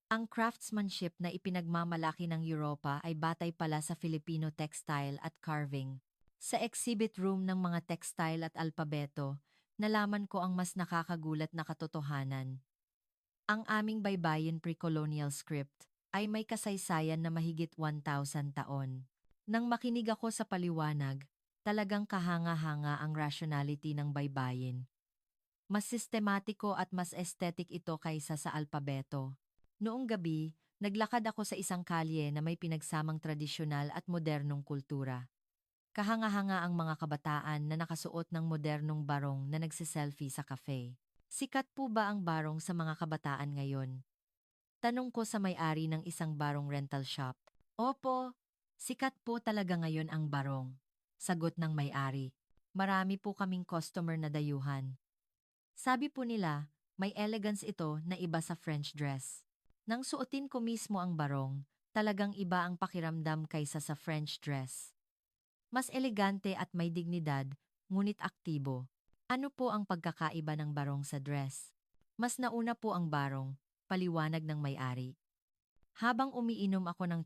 Ang craftsmanship na ipinagmamalaki ng Europa ay batay pala sa Filipino textile at carving. Sa exhibit room ng mga textile at alpabeto, nalaman ko ang mas nakakagulat na katotohanan. Ang aming baybayin pre-colonial script ay may kasaysayan na mahigit 1,000 taon. Nang makinig ako sa paliwanag, talagang kahanga-hanga ang rationality ng baybayin. Mas sistematiko at mas aesthetic ito kaysa sa alpabeto. Noong gabi, naglakad ako sa isang kalye na may pinagsamang tradisyonal at modernong kultura. Kahanga-hanga ang mga kabataan na nakasuot ng modernong barong na nagsiselfie sa cafe. Sikat po ba ang barong sa mga kabataan ngayon? Tanong ko sa may-ari ng isang barong rental shop. Opo, sikat po talaga ngayon ang barong. Sagot ng may-ari. Marami po kaming customer na dayuhan. Sabi po nila, may elegance ito na iba sa French dress. Nang suotin ko mismo ang barong, talagang iba ang pakiramdam kaysa sa French dress. Mas elegante at may dignidad, ngunit aktibo. Ano po ang pagkakaiba ng barong sa dress? Mas nauna po ang barong, paliwanag ng may-ari. Habang umiinom ako ng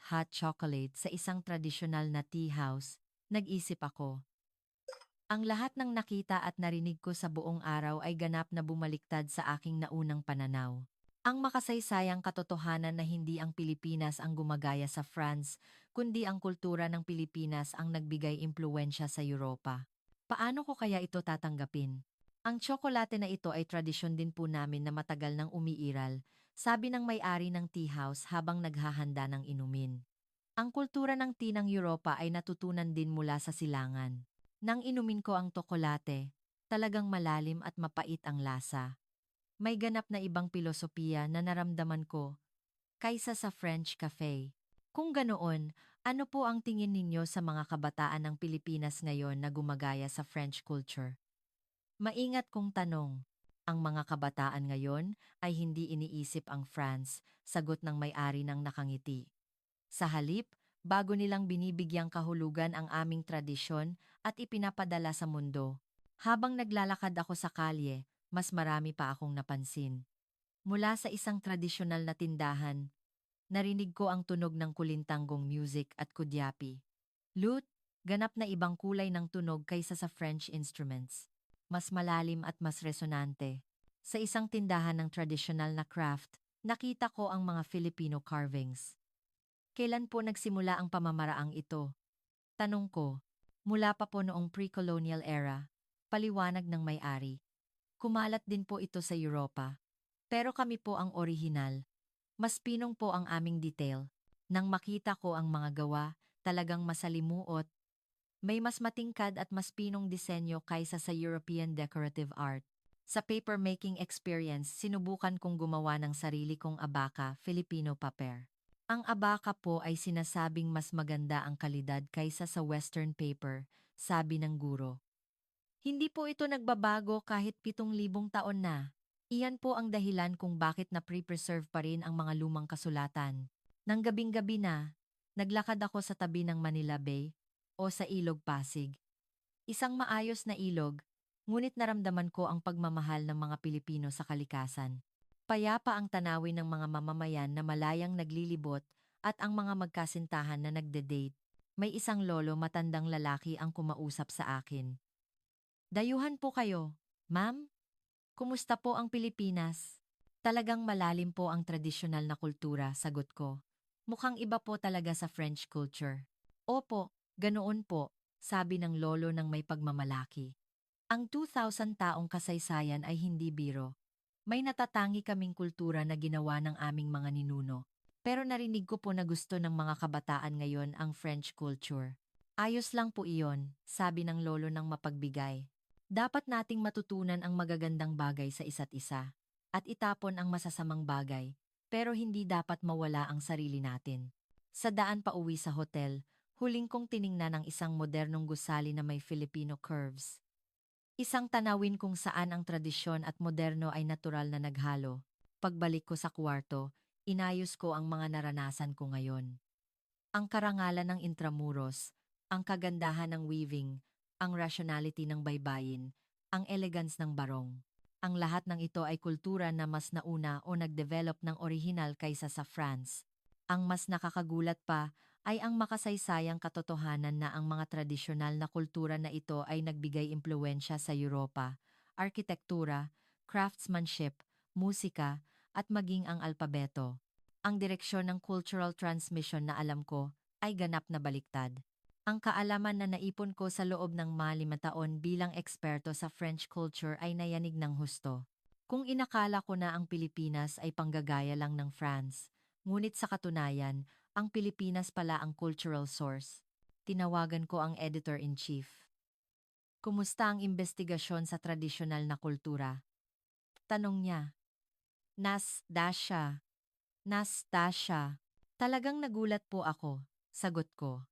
hot chocolate sa isang tradisyonal na tea house, nag-isip ako. Ang lahat ng nakita at narinig ko sa buong araw ay ganap na bumaliktad sa aking naunang pananaw. Ang makasaysayang katotohanan na hindi ang Pilipinas ang gumagaya sa France, kundi ang kultura ng Pilipinas ang nagbigay impluensya sa Europa. Paano ko kaya ito tatanggapin? Ang tsokolate na ito ay tradisyon din po namin na matagal nang umiiral, sabi ng may-ari ng tea house habang naghahanda ng inumin. Ang kultura ng tea ng Europa ay natutunan din mula sa silangan. Nang inumin ko ang tsokolate, talagang malalim at mapait ang lasa. May ganap na ibang pilosopiya na naramdaman ko kaysa sa French cafe. Kung ganoon, ano po ang tingin ninyo sa mga kabataan ng Pilipinas ngayon na gumagaya sa French culture? Maingat kong tanong. Ang mga kabataan ngayon ay hindi iniisip ang France, sagot ng may-ari ng nakangiti. Sa halip, bago nilang binibigyang kahulugan ang aming tradisyon at ipinapadala sa mundo. Habang naglalakad ako sa kalye, mas marami pa akong napansin. Mula sa isang tradisyonal na tindahan, narinig ko ang tunog ng kulintanggong music at kudyapi. Lute, ganap na ibang kulay ng tunog kaysa sa French instruments. Mas malalim at mas resonante. Sa isang tindahan ng tradisyonal na craft, nakita ko ang mga Filipino carvings. Kailan po nagsimula ang pamamaraang ito? Tanong ko. Mula pa po noong pre-colonial era, paliwanag ng may-ari. Kumalat din po ito sa Europa. Pero kami po ang orihinal. Mas pinong po ang aming detail. Nang makita ko ang mga gawa, talagang masalimuot. May mas matingkad at mas pinong disenyo kaysa sa European decorative art. Sa paper-making experience, sinubukan kong gumawa ng sarili kong abaka, Filipino paper. Ang abaka po ay sinasabing mas maganda ang kalidad kaysa sa Western paper, sabi ng guro. Hindi po ito nagbabago kahit 7,000 taon na. Iyan po ang dahilan kung bakit na pre-preserve pa rin ang mga lumang kasulatan. Nang gabing-gabi na, naglakad ako sa tabi ng Manila Bay o sa Ilog Pasig. Isang maayos na ilog, ngunit naramdaman ko ang pagmamahal ng mga Pilipino sa kalikasan. Payapa ang tanawin ng mga mamamayan na malayang naglilibot at ang mga magkasintahan na nagde-date. May isang lolo matandang lalaki ang kumausap sa akin. Dayuhan po kayo, ma'am? Kumusta po ang Pilipinas? Talagang malalim po ang tradisyonal na kultura, sagot ko. Mukhang iba po talaga sa French culture. Opo, ganoon po, sabi ng lolo ng may pagmamalaki. Ang 2,000 taong kasaysayan ay hindi biro. May natatangi kaming kultura na ginawa ng aming mga ninuno. Pero narinig ko po na gusto ng mga kabataan ngayon ang French culture. Ayos lang po iyon, sabi ng lolo ng mapagbigay. Dapat nating matutunan ang magagandang bagay sa isa't isa at itapon ang masasamang bagay, pero hindi dapat mawala ang sarili natin. Sa daan pa uwi sa hotel, huling kong tiningnan ang isang modernong gusali na may Filipino curves. Isang tanawin kung saan ang tradisyon at moderno ay natural na naghalo. Pagbalik ko sa kwarto, inayos ko ang mga naranasan ko ngayon. Ang karangalan ng intramuros, ang kagandahan ng weaving, ang rationality ng baybayin, ang elegance ng barong. Ang lahat ng ito ay kultura na mas nauna o nag-develop ng orihinal kaysa sa France. Ang mas nakakagulat pa ay ang makasaysayang katotohanan na ang mga tradisyonal na kultura na ito ay nagbigay impluensya sa Europa, arkitektura, craftsmanship, musika, at maging ang alpabeto. Ang direksyon ng cultural transmission na alam ko ay ganap na baliktad. Ang kaalaman na naipon ko sa loob ng 5 taon bilang eksperto sa French culture ay nayanig ng husto. Kung inakala ko na ang Pilipinas ay panggagaya lang ng France, ngunit sa katunayan, ang Pilipinas pala ang cultural source. Tinawagan ko ang editor-in-chief. Kumusta ang investigasyon sa tradisyonal na kultura? Tanong niya. Nastasha. Nastasha. Talagang nagulat po ako. Sagot ko.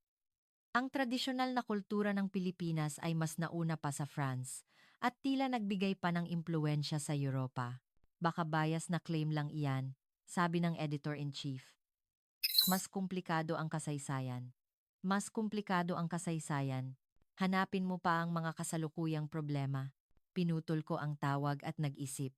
Ang tradisyonal na kultura ng Pilipinas ay mas nauna pa sa France at tila nagbigay pa ng impluensya sa Europa. Baka bias na claim lang iyan, sabi ng editor-in-chief. Mas komplikado ang kasaysayan. Mas komplikado ang kasaysayan. Hanapin mo pa ang mga kasalukuyang problema. Pinutol ko ang tawag at nag-isip.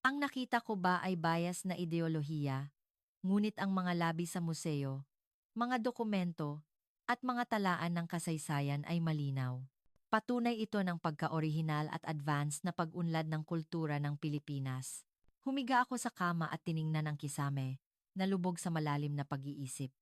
Ang nakita ko ba ay bias na ideolohiya, ngunit ang mga labi sa museo, mga dokumento, at mga talaan ng kasaysayan ay malinaw. Patunay ito ng pagka-orihinal at advanced na pag-unlad ng kultura ng Pilipinas. Humiga ako sa kama at tiningnan ang kisame, nalubog sa malalim na pag-iisip.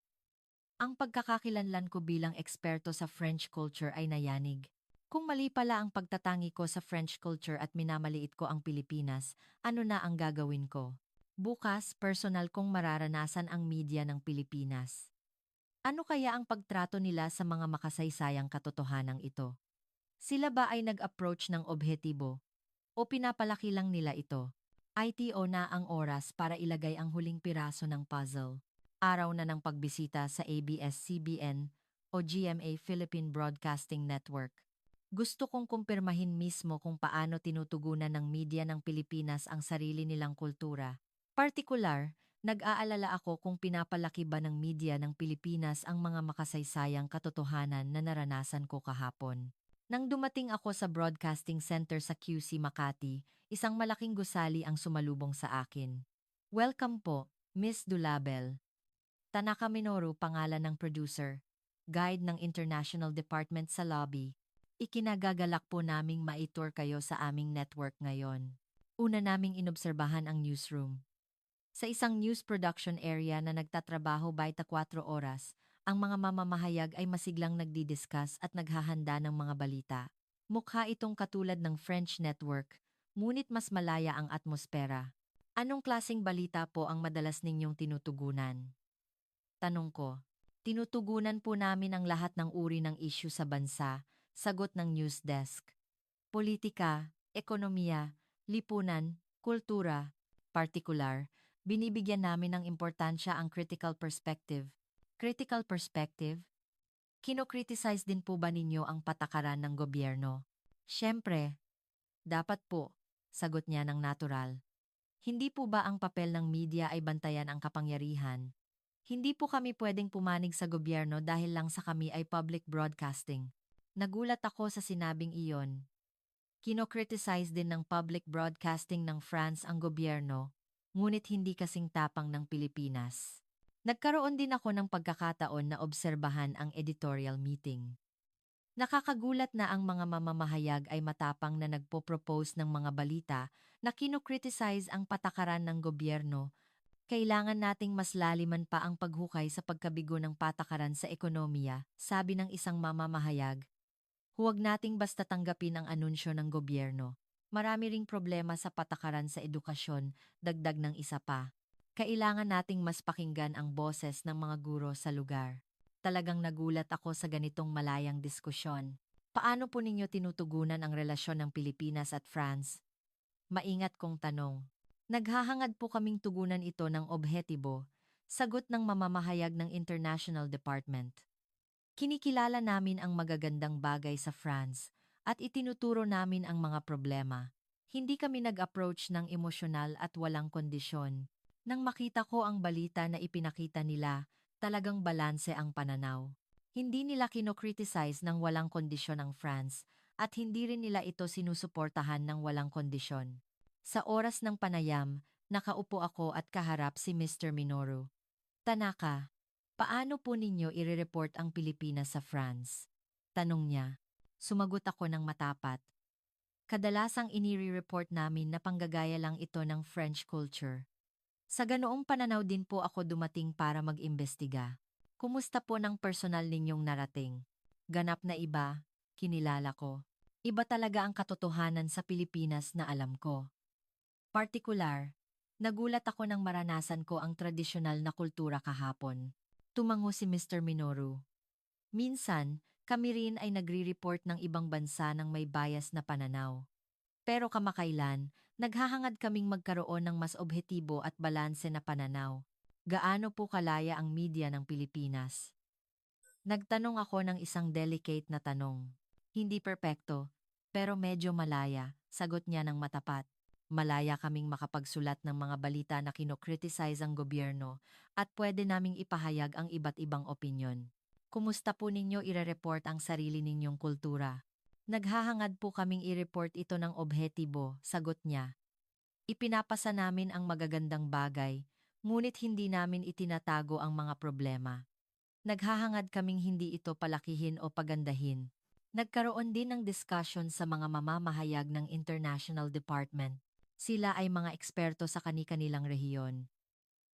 Ang pagkakakilanlan ko bilang eksperto sa French culture ay nayanig. Kung mali pala ang pagtatangi ko sa French culture at minamaliit ko ang Pilipinas, ano na ang gagawin ko? Bukas, personal kong mararanasan ang media ng Pilipinas. Ano kaya ang pagtrato nila sa mga makasaysayang katotohanang ito? Sila ba ay nag-approach ng objetibo? O pinapalaki lang nila ito? ITO na ang oras para ilagay ang huling piraso ng puzzle. Araw na ng pagbisita sa ABS-CBN o GMA Philippine Broadcasting Network. Gusto kong kumpirmahin mismo kung paano tinutugunan ng media ng Pilipinas ang sarili nilang kultura. Partikular, nag-aalala ako kung pinapalaki ba ng media ng Pilipinas ang mga makasaysayang katotohanan na naranasan ko kahapon. Nang dumating ako sa Broadcasting Center sa QC Makati, isang malaking gusali ang sumalubong sa akin. Welcome po, Miss Dulabel. Tanaka Minoru pangalan ng producer. Guide ng International Department sa lobby. Ikinagagalak po naming maitur kayo sa aming network ngayon. Una naming inobserbahan ang newsroom. Sa isang news production area na nagtatrabaho 24 oras, ang mga mamamahayag ay masiglang nagdidiscuss at naghahanda ng mga balita. Mukha itong katulad ng French network, ngunit mas malaya ang atmosfera. Anong klaseng balita po ang madalas ninyong tinutugunan? Tanong ko. Tinutugunan po namin ang lahat ng uri ng issue sa bansa, sagot ng news desk. Politika, ekonomiya, lipunan, kultura, partikular, binibigyan namin ng importansya ang critical perspective. Critical perspective? Kinokriticize din po ba ninyo ang patakaran ng gobyerno? Siyempre, dapat po, sagot niya ng natural. Hindi po ba ang papel ng media ay bantayan ang kapangyarihan? Hindi po kami pwedeng pumanig sa gobyerno dahil lang sa kami ay public broadcasting. Nagulat ako sa sinabing iyon. Kinokriticize din ng public broadcasting ng France ang gobyerno, ngunit hindi kasing tapang ng Pilipinas. Nagkaroon din ako ng pagkakataon na obserbahan ang editorial meeting. Nakakagulat na ang mga mamamahayag ay matapang na nagpo-propose ng mga balita na kinokriticize ang patakaran ng gobyerno. Kailangan nating mas laliman pa ang paghukay sa pagkabigo ng patakaran sa ekonomiya, sabi ng isang mamamahayag. Huwag nating basta tanggapin ang anunsyo ng gobyerno. Marami ring problema sa patakaran sa edukasyon, dagdag ng isa pa. Kailangan nating mas pakinggan ang boses ng mga guro sa lugar. Talagang nagulat ako sa ganitong malayang diskusyon. Paano po ninyo tinutugunan ang relasyon ng Pilipinas at France? Maingat kong tanong. Naghahangad po kaming tugunan ito ng objetibo, sagot ng mamamahayag ng International Department. Kinikilala namin ang magagandang bagay sa France at itinuturo namin ang mga problema. Hindi kami nag-approach ng emosyonal at walang kondisyon. Nang makita ko ang balita na ipinakita nila, talagang balanse ang pananaw. Hindi nila kinokriticize ng walang kondisyon ang France at hindi rin nila ito sinusuportahan ng walang kondisyon. Sa oras ng panayam, nakaupo ako at kaharap si Mr. Minoru. Tanaka, paano po ninyo i-report ang Pilipinas sa France? Tanong niya. Sumagot ako ng matapat. Kadalasang inire-report namin na panggagaya lang ito ng French culture. Sa ganoong pananaw din po ako dumating para mag-imbestiga. Kumusta po ng personal ninyong narating? Ganap na iba, kinilala ko. Iba talaga ang katotohanan sa Pilipinas na alam ko. Partikular, nagulat ako nang maranasan ko ang tradisyonal na kultura kahapon. Tumango si Mr. Minoru. Minsan, kami rin ay nagre-report ng ibang bansa ng may bias na pananaw. Pero kamakailan, Naghahangad kaming magkaroon ng mas objektibo at balanse na pananaw. Gaano po kalaya ang media ng Pilipinas? Nagtanong ako ng isang delicate na tanong. Hindi perpekto, pero medyo malaya, sagot niya ng matapat. Malaya kaming makapagsulat ng mga balita na kinokriticize ang gobyerno at pwede naming ipahayag ang iba't ibang opinyon. Kumusta po ninyo ire-report ang sarili ninyong kultura? Naghahangad po kaming i-report ito ng objektibo, sagot niya. Ipinapasa namin ang magagandang bagay, ngunit hindi namin itinatago ang mga problema. Naghahangad kaming hindi ito palakihin o pagandahin. Nagkaroon din ng discussion sa mga mamamahayag ng International Department. Sila ay mga eksperto sa kani-kanilang rehiyon.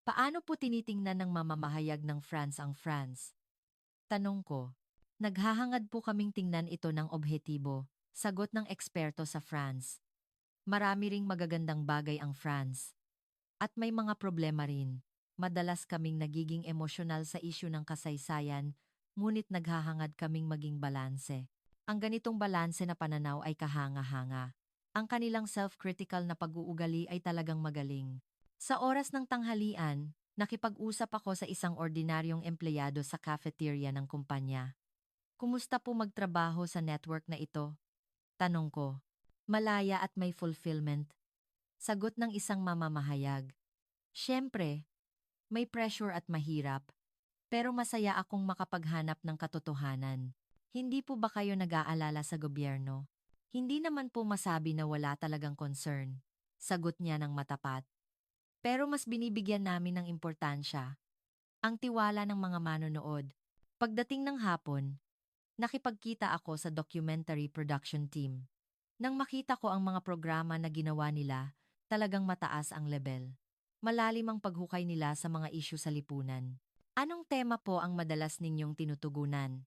Paano po tinitingnan ng mamamahayag ng France ang France? Tanong ko. Naghahangad po kaming tingnan ito ng objektibo, sagot ng eksperto sa France. Marami ring magagandang bagay ang France. At may mga problema rin. Madalas kaming nagiging emosyonal sa isyu ng kasaysayan, ngunit naghahangad kaming maging balanse. Ang ganitong balanse na pananaw ay kahanga-hanga. Ang kanilang self-critical na pag-uugali ay talagang magaling. Sa oras ng tanghalian, nakipag-usap ako sa isang ordinaryong empleyado sa cafeteria ng kumpanya. Kumusta po magtrabaho sa network na ito? Tanong ko. Malaya at may fulfillment. Sagot ng isang mamamahayag. Siyempre, may pressure at mahirap, pero masaya akong makapaghanap ng katotohanan. Hindi po ba kayo nag-aalala sa gobyerno? Hindi naman po masabi na wala talagang concern. Sagot niya ng matapat. Pero mas binibigyan namin ng importansya. Ang tiwala ng mga manonood. Pagdating ng hapon, nakipagkita ako sa documentary production team. Nang makita ko ang mga programa na ginawa nila, talagang mataas ang level. Malalim ang paghukay nila sa mga isyu sa lipunan. Anong tema po ang madalas ninyong tinutugunan?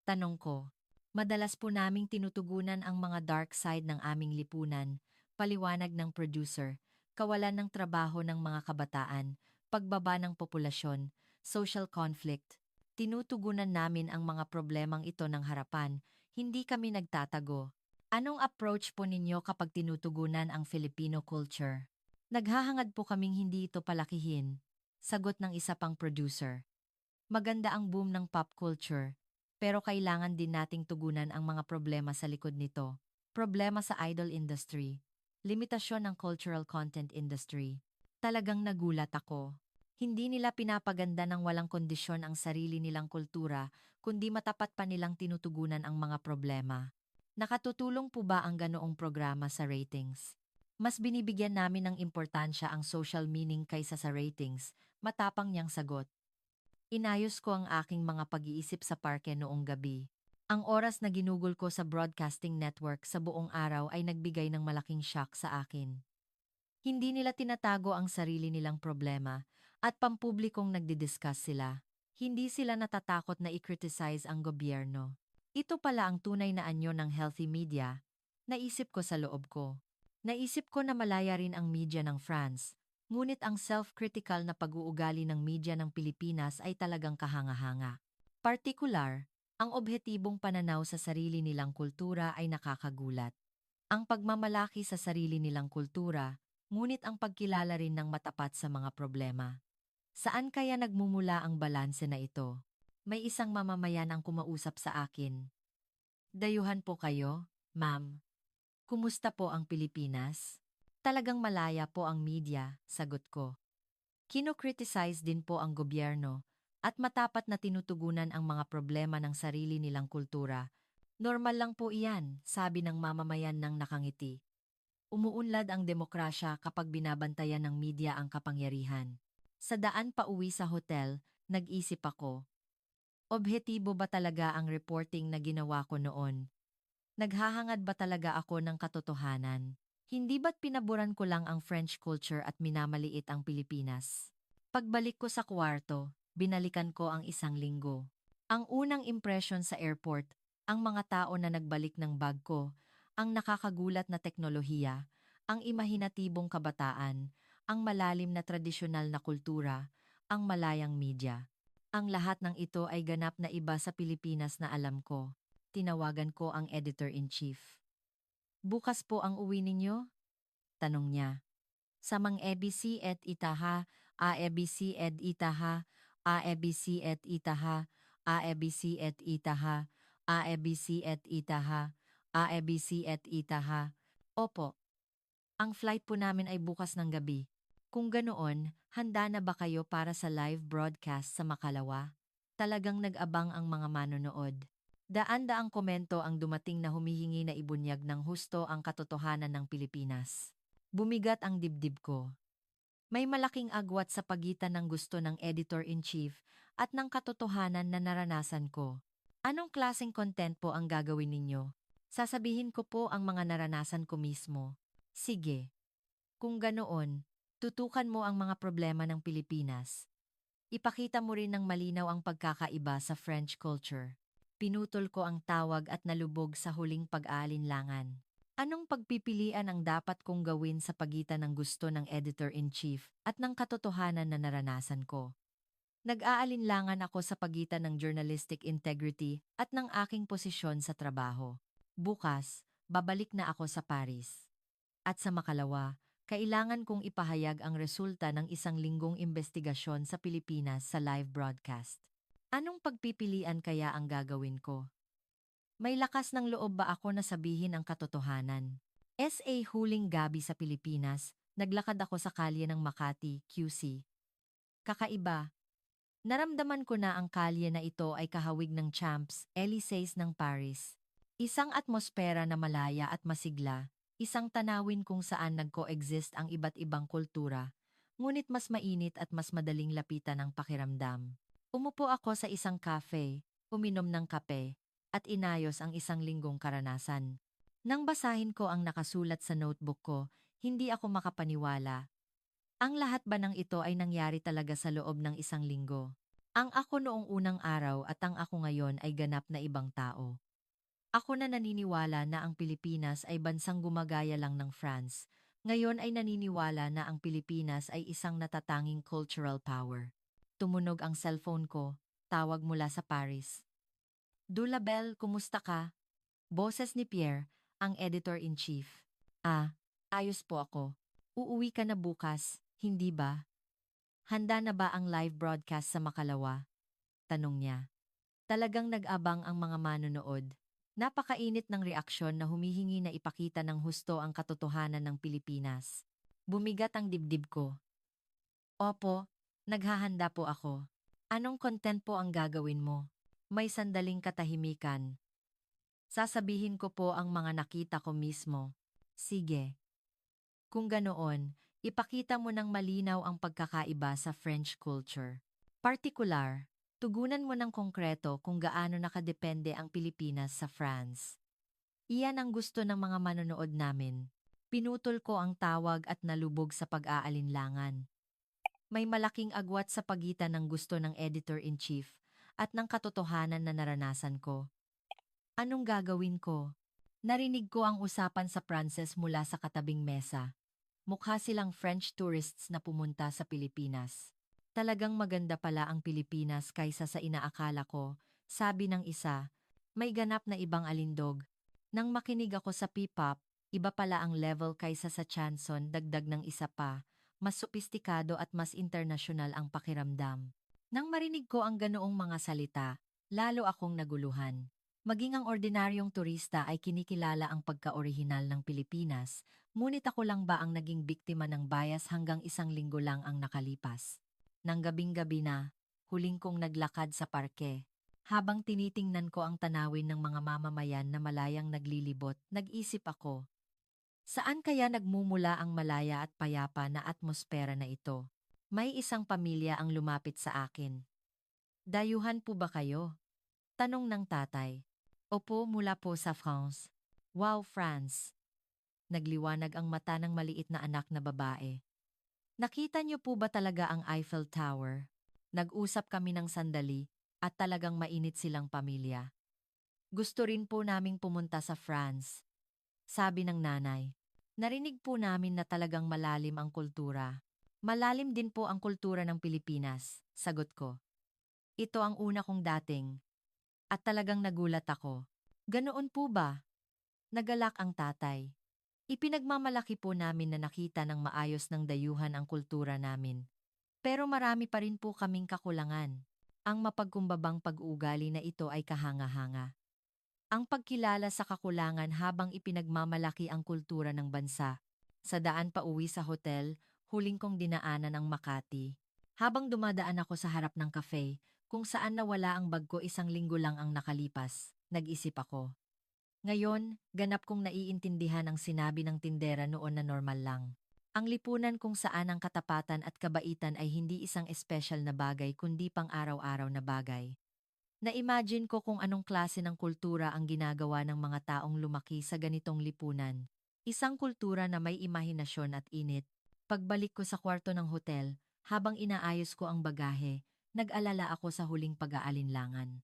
Tanong ko. Madalas po naming tinutugunan ang mga dark side ng aming lipunan, paliwanag ng producer, kawalan ng trabaho ng mga kabataan, pagbaba ng populasyon, social conflict. Tinutugunan namin ang mga problemang ito ng harapan, hindi kami nagtatago. Anong approach po ninyo kapag tinutugunan ang Filipino culture? Naghahangad po kaming hindi ito palakihin, sagot ng isa pang producer. Maganda ang boom ng pop culture, pero kailangan din nating tugunan ang mga problema sa likod nito. Problema sa idol industry, limitasyon ng cultural content industry. Talagang nagulat ako. Hindi nila pinapaganda ng walang kondisyon ang sarili nilang kultura, kundi matapat pa nilang tinutugunan ang mga problema. Nakatutulong po ba ang ganoong programa sa ratings? Mas binibigyan namin ng importansya ang social meaning kaysa sa ratings, matapang niyang sagot. Inayos ko ang aking mga pag-iisip sa parke noong gabi. Ang oras na ginugol ko sa broadcasting network sa buong araw ay nagbigay ng malaking shock sa akin. Hindi nila tinatago ang sarili nilang problema at pampublikong nagdidiscuss sila. Hindi sila natatakot na i-criticize ang gobyerno. Ito pala ang tunay na anyo ng healthy media. Naisip ko sa loob ko. Naisip ko na malaya rin ang media ng France, ngunit ang self-critical na pag-uugali ng media ng Pilipinas ay talagang kahanga-hanga. Partikular, ang objetibong pananaw sa sarili nilang kultura ay nakakagulat. Ang pagmamalaki sa sarili nilang kultura, ngunit ang pagkilala rin ng matapat sa mga problema. Saan kaya nagmumula ang balanse na ito? May isang mamamayan ang kumausap sa akin. Dayuhan po kayo, ma'am. Kumusta po ang Pilipinas? Talagang malaya po ang media, sagot ko. Kino-criticize din po ang gobyerno at matapat na tinutugunan ang mga problema ng sarili nilang kultura. Normal lang po iyan, sabi ng mamamayan ng nakangiti. Umuunlad ang demokrasya kapag binabantayan ng media ang kapangyarihan. Sa daan pa uwi sa hotel, nag-isip ako. Objektibo ba talaga ang reporting na ginawa ko noon? Naghahangad ba talaga ako ng katotohanan? Hindi ba't pinaboran ko lang ang French culture at minamaliit ang Pilipinas? Pagbalik ko sa kwarto, binalikan ko ang isang linggo. Ang unang impression sa airport, ang mga tao na nagbalik ng bag ko, ang nakakagulat na teknolohiya, ang imahinatibong kabataan, ang malalim na tradisyonal na kultura, ang malayang media. Ang lahat ng ito ay ganap na iba sa Pilipinas na alam ko. Tinawagan ko ang editor-in-chief. Bukas po ang uwi ninyo? Tanong niya. Samang EBC et itaha, AEBC et itaha, AEBC et itaha, AEBC et itaha, AEBC et itaha, AEBC et itaha. Opo, ang flight po namin ay bukas ng gabi. Kung ganoon, handa na ba kayo para sa live broadcast sa Makalawa? Talagang nag-abang ang mga manonood. Daan-daang komento ang dumating na humihingi na ibunyag ng husto ang katotohanan ng Pilipinas. Bumigat ang dibdib ko. May malaking agwat sa pagitan ng gusto ng editor-in-chief at ng katotohanan na naranasan ko. Anong klaseng content po ang gagawin ninyo? Sasabihin ko po ang mga naranasan ko mismo. Sige. Kung ganoon, tutukan mo ang mga problema ng Pilipinas. Ipakita mo rin ng malinaw ang pagkakaiba sa French culture. Pinutol ko ang tawag at nalubog sa huling pag-aalinlangan. Anong pagpipilian ang dapat kong gawin sa pagitan ng gusto ng editor-in-chief at ng katotohanan na naranasan ko? Nag-aalinlangan ako sa pagitan ng journalistic integrity at ng aking posisyon sa trabaho. Bukas, babalik na ako sa Paris. At sa Makalawa, kailangan kong ipahayag ang resulta ng isang linggong investigasyon sa Pilipinas sa live broadcast. Anong pagpipilian kaya ang gagawin ko? May lakas ng loob ba ako na sabihin ang katotohanan? SA huling gabi sa Pilipinas, naglakad ako sa kalye ng Makati, QC. Kakaiba. Naramdaman ko na ang kalye na ito ay kahawig ng Champs Elysees ng Paris. Isang atmosfera na malaya at masigla, isang tanawin kung saan nag-coexist ang iba't ibang kultura, ngunit mas mainit at mas madaling lapitan ang pakiramdam. Umupo ako sa isang cafe, uminom ng kape, at inayos ang isang linggong karanasan. Nang basahin ko ang nakasulat sa notebook ko, hindi ako makapaniwala. Ang lahat ba ng ito ay nangyari talaga sa loob ng isang linggo? Ang ako noong unang araw at ang ako ngayon ay ganap na ibang tao. Ako na naniniwala na ang Pilipinas ay bansang gumagaya lang ng France. Ngayon ay naniniwala na ang Pilipinas ay isang natatanging cultural power. Tumunog ang cellphone ko, tawag mula sa Paris. Dula Bell, kumusta ka? Boses ni Pierre, ang editor-in-chief. Ah, ayos po ako. Uuwi ka na bukas, hindi ba? Handa na ba ang live broadcast sa Makalawa? Tanong niya. Talagang nag-abang ang mga manonood. Napakainit ng reaksyon na humihingi na ipakita ng husto ang katotohanan ng Pilipinas. Bumigat ang dibdib ko. Opo, naghahanda po ako. Anong content po ang gagawin mo? May sandaling katahimikan. Sasabihin ko po ang mga nakita ko mismo. Sige. Kung ganoon, ipakita mo ng malinaw ang pagkakaiba sa French culture. Partikular, tugunan mo ng konkreto kung gaano nakadepende ang Pilipinas sa France. Iyan ang gusto ng mga manonood namin. Pinutol ko ang tawag at nalubog sa pag-aalinlangan. May malaking agwat sa pagitan ng gusto ng editor-in-chief at ng katotohanan na naranasan ko. Anong gagawin ko? Narinig ko ang usapan sa Pranses mula sa katabing mesa. Mukha silang French tourists na pumunta sa Pilipinas. Talagang maganda pala ang Pilipinas kaysa sa inaakala ko, sabi ng isa. May ganap na ibang alindog. Nang makinig ako sa P-pop, iba pala ang level kaysa sa chanson, dagdag ng isa pa. Mas sopistikado at mas internasyonal ang pakiramdam. Nang marinig ko ang ganoong mga salita, lalo akong naguluhan. Maging ang ordinaryong turista ay kinikilala ang pagka-orihinal ng Pilipinas, ngunit ako lang ba ang naging biktima ng bias hanggang isang linggo lang ang nakalipas. Nang gabing-gabi na, huling kong naglakad sa parke. Habang tinitingnan ko ang tanawin ng mga mamamayan na malayang naglilibot, nag-isip ako. Saan kaya nagmumula ang malaya at payapa na atmosfera na ito? May isang pamilya ang lumapit sa akin. Dayuhan po ba kayo? Tanong ng tatay. Opo, mula po sa France. Wow, France! Nagliwanag ang mata ng maliit na anak na babae. Nakita niyo po ba talaga ang Eiffel Tower? Nag-usap kami ng sandali at talagang mainit silang pamilya. Gusto rin po naming pumunta sa France. Sabi ng nanay. Narinig po namin na talagang malalim ang kultura. Malalim din po ang kultura ng Pilipinas, sagot ko. Ito ang una kong dating. At talagang nagulat ako. Ganoon po ba? Nagalak ang tatay. Ipinagmamalaki po namin na nakita ng maayos ng dayuhan ang kultura namin. Pero marami pa rin po kaming kakulangan. Ang mapagkumbabang pag-uugali na ito ay kahanga-hanga. Ang pagkilala sa kakulangan habang ipinagmamalaki ang kultura ng bansa. Sa daan pa uwi sa hotel, huling kong dinaanan ang Makati. Habang dumadaan ako sa harap ng cafe, kung saan nawala ang bag ko 1 linggo lang ang nakalipas, nag-isip ako. Ngayon, ganap kong naiintindihan ang sinabi ng tindera noon na normal lang. Ang lipunan kung saan ang katapatan at kabaitan ay hindi isang espesyal na bagay kundi pang-araw-araw na bagay. Na-imagine ko kung anong klase ng kultura ang ginagawa ng mga taong lumaki sa ganitong lipunan. Isang kultura na may imahinasyon at init. Pagbalik ko sa kwarto ng hotel, habang inaayos ko ang bagahe, nag-alala ako sa huling pag-aalinlangan.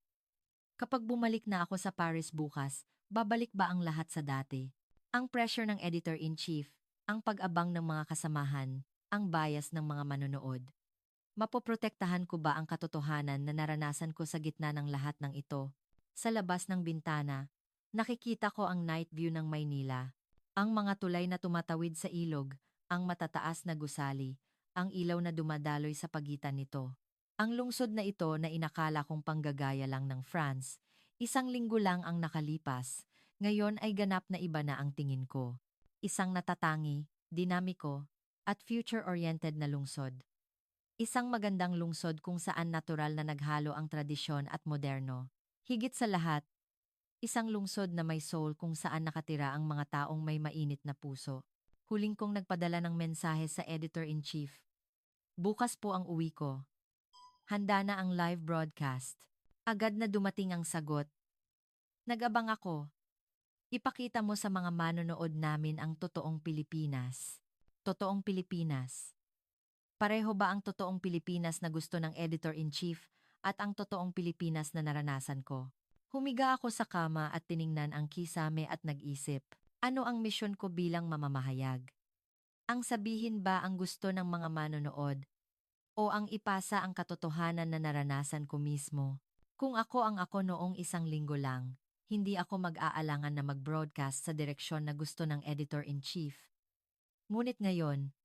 Kapag bumalik na ako sa Paris bukas, babalik ba ang lahat sa dati? Ang pressure ng editor-in-chief, ang pag-abang ng mga kasamahan, ang bias ng mga manonood. Mapoprotektahan ko ba ang katotohanan na naranasan ko sa gitna ng lahat ng ito? Sa labas ng bintana, nakikita ko ang night view ng Maynila. Ang mga tulay na tumatawid sa ilog, ang matataas na gusali, ang ilaw na dumadaloy sa pagitan nito. Ang lungsod na ito na inakala kong panggagaya lang ng France, 1 linggo lang ang nakalipas, ngayon ay ganap na iba na ang tingin ko. Isang natatangi, dinamiko, at future-oriented na lungsod. Isang magandang lungsod kung saan natural na naghalo ang tradisyon at moderno. Higit sa lahat, isang lungsod na may soul kung saan nakatira ang mga taong may mainit na puso. Huling kong nagpadala ng mensahe sa editor-in-chief. Bukas po ang uwi ko. Handa na ang live broadcast. Agad na dumating ang sagot. Nag-abang ako. Ipakita mo sa mga manonood namin ang totoong Pilipinas. Totoong Pilipinas. Pareho ba ang totoong Pilipinas na gusto ng editor-in-chief at ang totoong Pilipinas na naranasan ko? Humiga ako sa kama at tiningnan ang kisame at nag-isip. Ano ang misyon ko bilang mamamahayag? Ang sabihin ba ang gusto ng mga manonood? O ang ipasa ang katotohanan na naranasan ko mismo? Kung ako ang ako noong 1 linggo lang, hindi ako mag-aalangan na mag-broadcast sa direksyon na gusto ng editor-in-chief. Ngunit ngayon,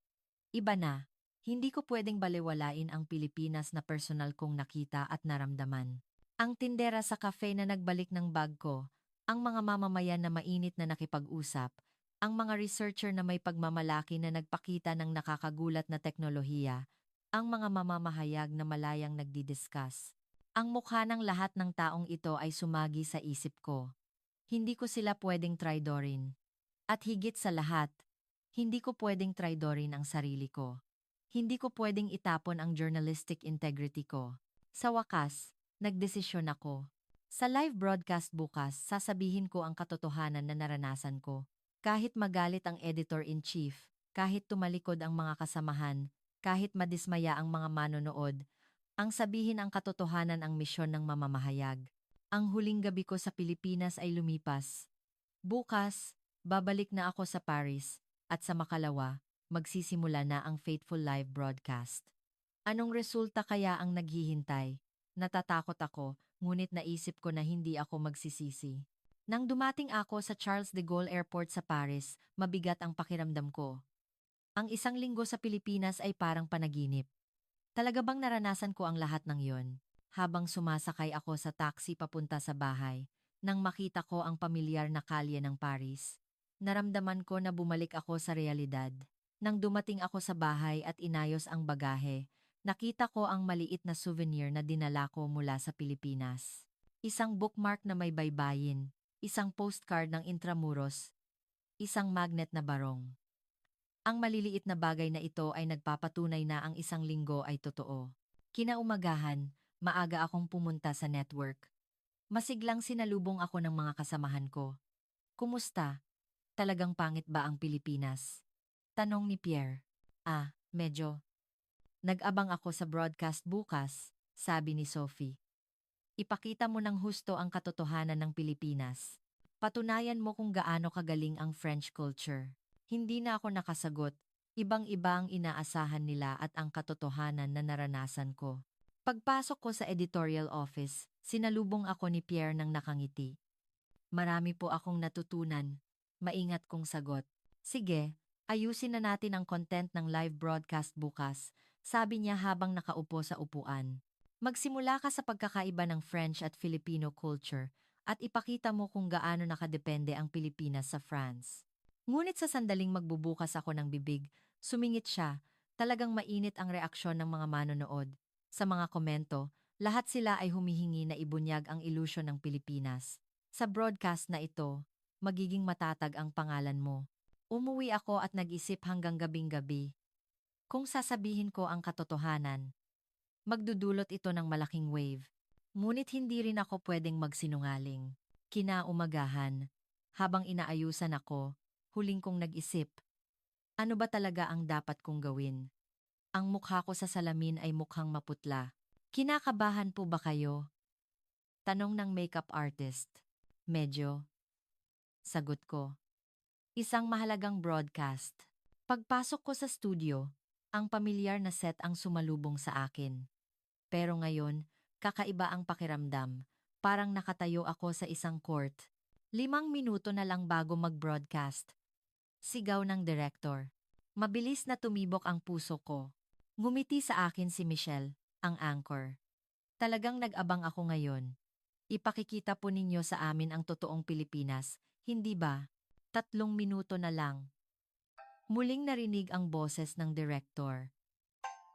iba na. Hindi ko pwedeng balewalain ang Pilipinas na personal kong nakita at naramdaman. Ang tindera sa cafe na nagbalik ng bag ko, ang mga mamamayan na mainit na nakipag-usap, ang mga researcher na may pagmamalaki na nagpakita ng nakakagulat na teknolohiya, ang mga mamamahayag na malayang nagdidiscuss. Ang mukha ng lahat ng taong ito ay sumagi sa isip ko. Hindi ko sila pwedeng traidorin. At higit sa lahat, hindi ko pwedeng traidorin ang sarili ko. Hindi ko pwedeng itapon ang journalistic integrity ko. Sa wakas, nagdesisyon ako. Sa live broadcast bukas, sasabihin ko ang katotohanan na naranasan ko. Kahit magalit ang editor-in-chief, kahit tumalikod ang mga kasamahan, kahit madismaya ang mga manonood, ang sabihin ang katotohanan ang misyon ng mamamahayag. Ang huling gabi ko sa Pilipinas ay lumipas. Bukas, babalik na ako sa Paris, at sa makalawa, magsisimula na ang fateful live broadcast. Anong resulta kaya ang naghihintay? Natatakot ako, ngunit naisip ko na hindi ako magsisisi. Nang dumating ako sa Charles de Gaulle Airport sa Paris, mabigat ang pakiramdam ko. Ang 1 linggo sa Pilipinas ay parang panaginip. Talaga bang naranasan ko ang lahat ng yon? Habang sumasakay ako sa taxi papunta sa bahay, nang makita ko ang pamilyar na kalye ng Paris, naramdaman ko na bumalik ako sa realidad. Nang dumating ako sa bahay at inayos ang bagahe, nakita ko ang maliit na souvenir na dinala ko mula sa Pilipinas. Isang bookmark na may baybayin, isang postcard ng Intramuros, isang magnet na barong. Ang maliliit na bagay na ito ay nagpapatunay na ang 1 linggo ay totoo. Kinaumagahan, maaga akong pumunta sa network. Masiglang sinalubong ako ng mga kasamahan ko. Kumusta? Talagang pangit ba ang Pilipinas? Tanong ni Pierre. Medyo. Nag-abang ako sa broadcast bukas, sabi ni Sophie. Ipakita mo ng husto ang katotohanan ng Pilipinas. Patunayan mo kung gaano kagaling ang French culture. Hindi na ako nakasagot. Ibang-iba ang inaasahan nila at ang katotohanan na naranasan ko. Pagpasok ko sa editorial office, sinalubong ako ni Pierre ng nakangiti. Marami po akong natutunan. Maingat kong sagot. Sige, ayusin na natin ang content ng live broadcast bukas, sabi niya habang nakaupo sa upuan. Magsimula ka sa pagkakaiba ng French at Filipino culture at ipakita mo kung gaano nakadepende ang Pilipinas sa France. Ngunit sa sandaling magbubukas ako ng bibig, sumingit siya. Talagang mainit ang reaksyon ng mga manonood. Sa mga komento, lahat sila ay humihingi na ibunyag ang ilusyon ng Pilipinas. Sa broadcast na ito, magiging matatag ang pangalan mo. Umuwi ako at nag-isip hanggang gabing-gabi. Kung sasabihin ko ang katotohanan, magdudulot ito ng malaking wave. Ngunit hindi rin ako pwedeng magsinungaling. Kinaumagahan, habang inaayusan ako, huling kong nag-isip, ano ba talaga ang dapat kong gawin? Ang mukha ko sa salamin ay mukhang maputla. Kinakabahan po ba kayo? Tanong ng makeup artist. Medyo. Sagot ko. Isang mahalagang broadcast. Pagpasok ko sa studio, ang pamilyar na set ang sumalubong sa akin. Pero ngayon, kakaiba ang pakiramdam. Parang nakatayo ako sa isang court. 5 minuto na lang bago mag-broadcast. Sigaw ng director. Mabilis na tumibok ang puso ko. Ngumiti sa akin si Michelle, ang anchor. Talagang nag-abang ako ngayon. Ipakikita po ninyo sa amin ang totoong Pilipinas, hindi ba? 3 minuto na lang. Muling narinig ang boses ng director.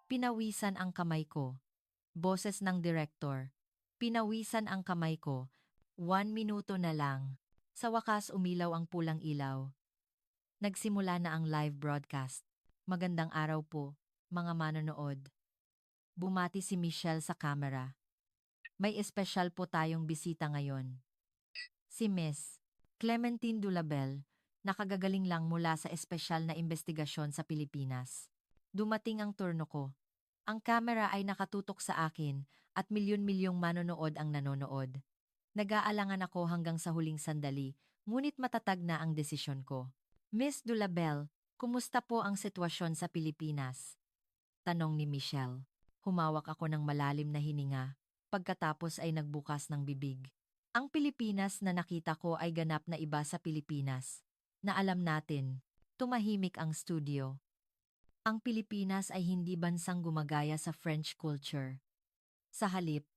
Pinawisan ang kamay ko. Boses ng director. Pinawisan ang kamay ko. 1 minuto na lang. Sa wakas umilaw ang pulang ilaw. Nagsimula na ang live broadcast. Magandang araw po, mga manonood. Bumati si Michelle sa camera. May espesyal po tayong bisita ngayon. Si Miss Clementine Dulabel, nakagagaling lang mula sa espesyal na investigasyon sa Pilipinas. Dumating ang turno ko. Ang kamera ay nakatutok sa akin at milyon-milyong manonood ang nanonood. Nag-aalangan ako hanggang sa huling sandali, ngunit matatag na ang desisyon ko. Miss Dulabel, kumusta po ang sitwasyon sa Pilipinas? Tanong ni Michelle. Humawak ako ng malalim na hininga, pagkatapos ay nagbukas ng bibig. Ang Pilipinas na nakita ko ay ganap na iba sa Pilipinas. Na alam natin, tumahimik ang studio. Ang Pilipinas ay hindi bansang gumagaya sa French culture. Sa halip,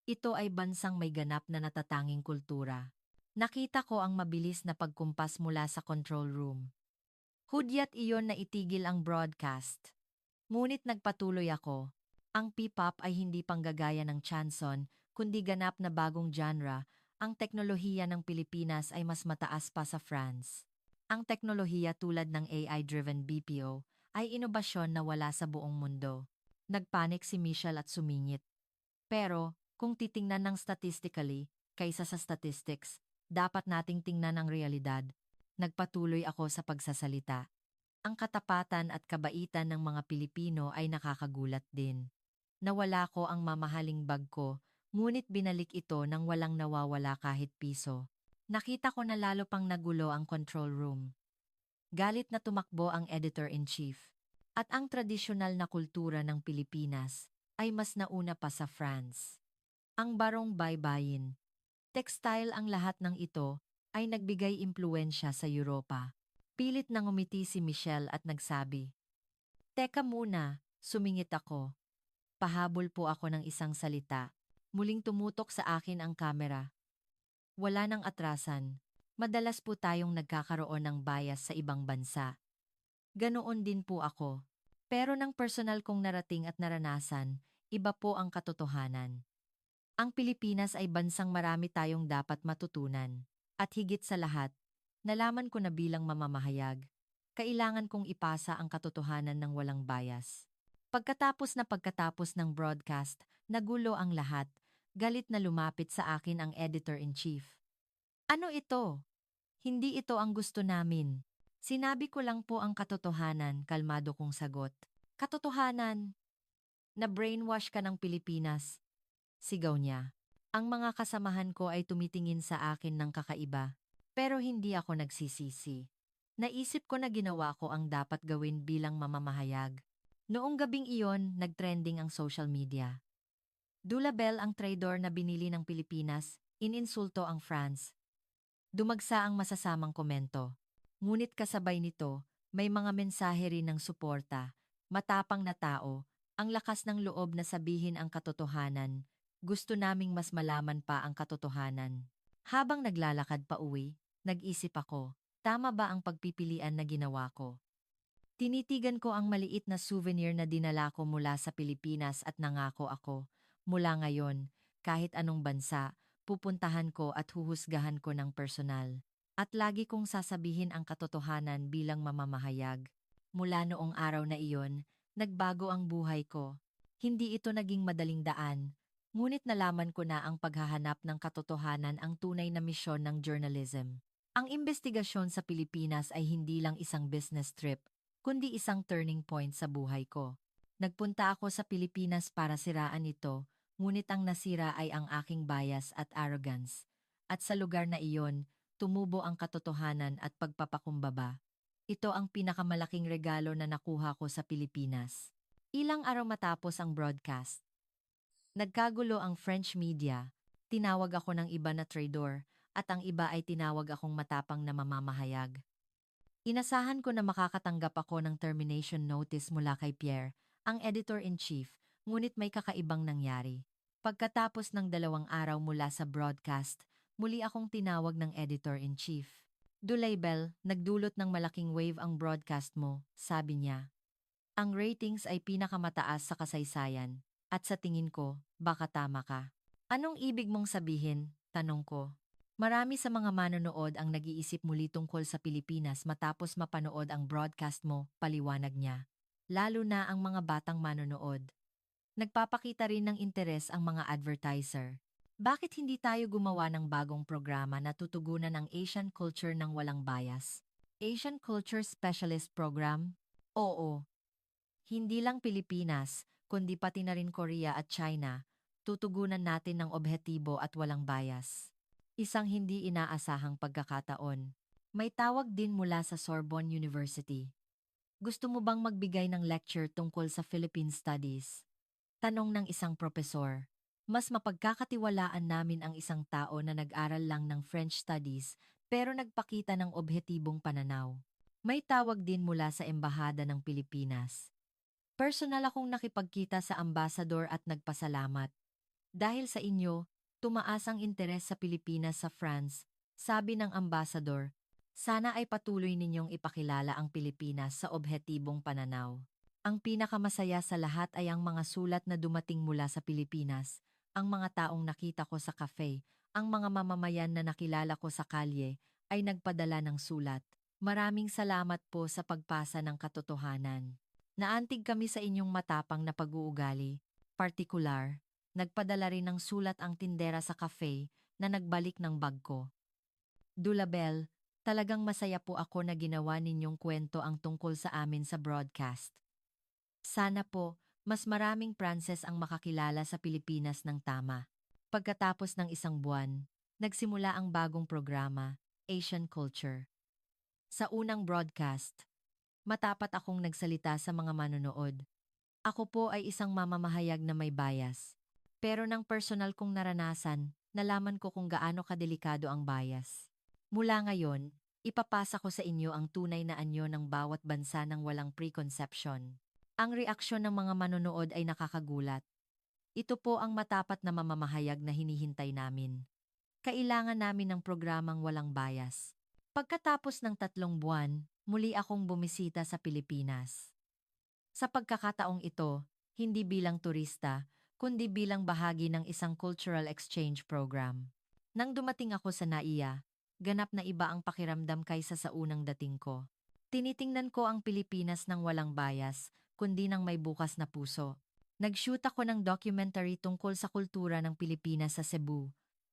ito ay bansang may ganap na natatanging kultura. Nakita ko ang mabilis na pagkumpas mula sa control room. Hudyat iyon na itigil ang broadcast. Ngunit nagpatuloy ako. Ang P-pop ay hindi panggagaya ng chanson, kundi ganap na bagong genre. Ang teknolohiya ng Pilipinas ay mas mataas pa sa France. Ang teknolohiya tulad ng AI-driven BPO ay inobasyon na wala sa buong mundo. Nagpanik si Michelle at sumingit. Pero, kung titingnan ng statistically, kaysa sa statistics, dapat nating tingnan ang realidad. Nagpatuloy ako sa pagsasalita. Ang katapatan at kabaitan ng mga Pilipino ay nakakagulat din. Nawala ko ang mamahaling bag ko, ngunit binalik ito nang walang nawawala kahit piso. Nakita ko na lalo pang nagulo ang control room. Galit na tumakbo ang editor-in-chief. At ang tradisyonal na kultura ng Pilipinas ay mas nauna pa sa France. Ang barong baybayin. Textile ang lahat ng ito ay nagbigay impluensya sa Europa. Pilit na ngumiti si Michelle at nagsabi, "Teka muna," sumingit ako. Pahabol po ako ng isang salita. Muling tumutok sa akin ang kamera. Wala nang atrasan. Madalas po tayong nagkakaroon ng bias sa ibang bansa. Ganoon din po ako. Pero ng personal kong narating at naranasan, iba po ang katotohanan. Ang Pilipinas ay bansang marami tayong dapat matutunan. At higit sa lahat, nalaman ko na bilang mamamahayag, kailangan kong ipasa ang katotohanan ng walang bias. Pagkatapos ng broadcast, nagulo ang lahat. Galit na lumapit sa akin ang editor-in-chief. Ano ito? Hindi ito ang gusto namin. Sinabi ko lang po ang katotohanan, kalmado kong sagot. Katotohanan? Na brainwash ka ng Pilipinas. Sigaw niya. Ang mga kasamahan ko ay tumitingin sa akin ng kakaiba. Pero hindi ako nagsisisi. Naisip ko na ginawa ko ang dapat gawin bilang mamamahayag. Noong gabing iyon, nagtrending ang social media. Dulabel ang traidor na binili ng Pilipinas, ininsulto ang France. Dumagsa ang masasamang komento. Ngunit kasabay nito, may mga mensahe rin ng suporta, matapang na tao, ang lakas ng loob na sabihin ang katotohanan. Gusto naming mas malaman pa ang katotohanan. Habang naglalakad pa uwi, nag-isip ako, tama ba ang pagpipilian na ginawa ko? Tinitigan ko ang maliit na souvenir na dinala ko mula sa Pilipinas at nangako ako, mula ngayon, kahit anong bansa, pupuntahan ko at huhusgahan ko ng personal. At lagi kong sasabihin ang katotohanan bilang mamamahayag. Mula noong araw na iyon, nagbago ang buhay ko. Hindi ito naging madaling daan, ngunit nalaman ko na ang paghahanap ng katotohanan ang tunay na misyon ng journalism. Ang imbestigasyon sa Pilipinas ay hindi lang isang business trip, kundi isang turning point sa buhay ko. Nagpunta ako sa Pilipinas para siraan ito, ngunit ang nasira ay ang aking bias at arrogance. At sa lugar na iyon, tumubo ang katotohanan at pagpapakumbaba. Ito ang pinakamalaking regalo na nakuha ko sa Pilipinas. Ilang araw matapos ang broadcast, nagkagulo ang French media, tinawag ako ng iba na traitor, at ang iba ay tinawag akong matapang na mamamahayag. Inasahan ko na makakatanggap ako ng termination notice mula kay Pierre, ang editor-in-chief, ngunit may kakaibang nangyari. Pagkatapos ng 2 araw mula sa broadcast, muli akong tinawag ng editor-in-chief. Dulaybel, nagdulot ng malaking wave ang broadcast mo, sabi niya. Ang ratings ay pinakamataas sa kasaysayan, at sa tingin ko, baka tama ka. Anong ibig mong sabihin? Tanong ko. Marami sa mga manonood ang nag-iisip muli tungkol sa Pilipinas matapos mapanood ang broadcast mo, paliwanag niya. Lalo na ang mga batang manonood. Nagpapakita rin ng interes ang mga advertiser. Bakit hindi tayo gumawa ng bagong programa na tutugunan ang Asian culture ng walang bias? Asian Culture Specialist Program? Oo. Hindi lang Pilipinas, kundi pati na rin Korea at China, tutugunan natin ng objektibo at walang bias. Isang hindi inaasahang pagkakataon. May tawag din mula sa Sorbonne University. Gusto mo bang magbigay ng lecture tungkol sa Philippine Studies? Tanong ng isang propesor. Mas mapagkakatiwalaan namin ang isang tao na nag-aral lang ng French Studies pero nagpakita ng objetibong pananaw. May tawag din mula sa Embahada ng Pilipinas. Personal akong nakipagkita sa ambasador at nagpasalamat. Dahil sa inyo, tumaas ang interes sa Pilipinas sa France, sabi ng ambasador. Sana ay patuloy ninyong ipakilala ang Pilipinas sa objetibong pananaw. Ang pinakamasaya sa lahat ay ang mga sulat na dumating mula sa Pilipinas, ang mga taong nakita ko sa cafe, ang mga mamamayan na nakilala ko sa kalye, ay nagpadala ng sulat. Maraming salamat po sa pagpasa ng katotohanan. Naantig kami sa inyong matapang na pag-uugali, partikular. Nagpadala rin ng sulat ang tindera sa cafe na nagbalik ng bag ko. Dulabel, talagang masaya po ako na ginawa ninyong kwento ang tungkol sa amin sa broadcast. Sana po, mas maraming Pranses ang makakilala sa Pilipinas ng tama. Pagkatapos ng 1 buwan, nagsimula ang bagong programa, Asian Culture. Sa unang broadcast, matapat akong nagsalita sa mga manonood. Ako po ay isang mamamahayag na may bias. Pero ng personal kong naranasan, nalaman ko kung gaano kadelikado ang bias. Mula ngayon, ipapasa ko sa inyo ang tunay na anyo ng bawat bansa ng walang preconception. Ang reaksyon ng mga manonood ay nakakagulat. Ito po ang matapat na mamamahayag na hinihintay namin. Kailangan namin ng programang walang bias. Pagkatapos ng 3 buwan, muli akong bumisita sa Pilipinas. Sa pagkakataong ito, hindi bilang turista, kundi bilang bahagi ng isang cultural exchange program. Nang dumating ako sa NAIA, ganap na iba ang pakiramdam kaysa sa unang dating ko. Tinitingnan ko ang Pilipinas ng walang bias, kundi ng may bukas na puso. Nag-shoot ako ng documentary tungkol sa kultura ng Pilipinas sa Cebu.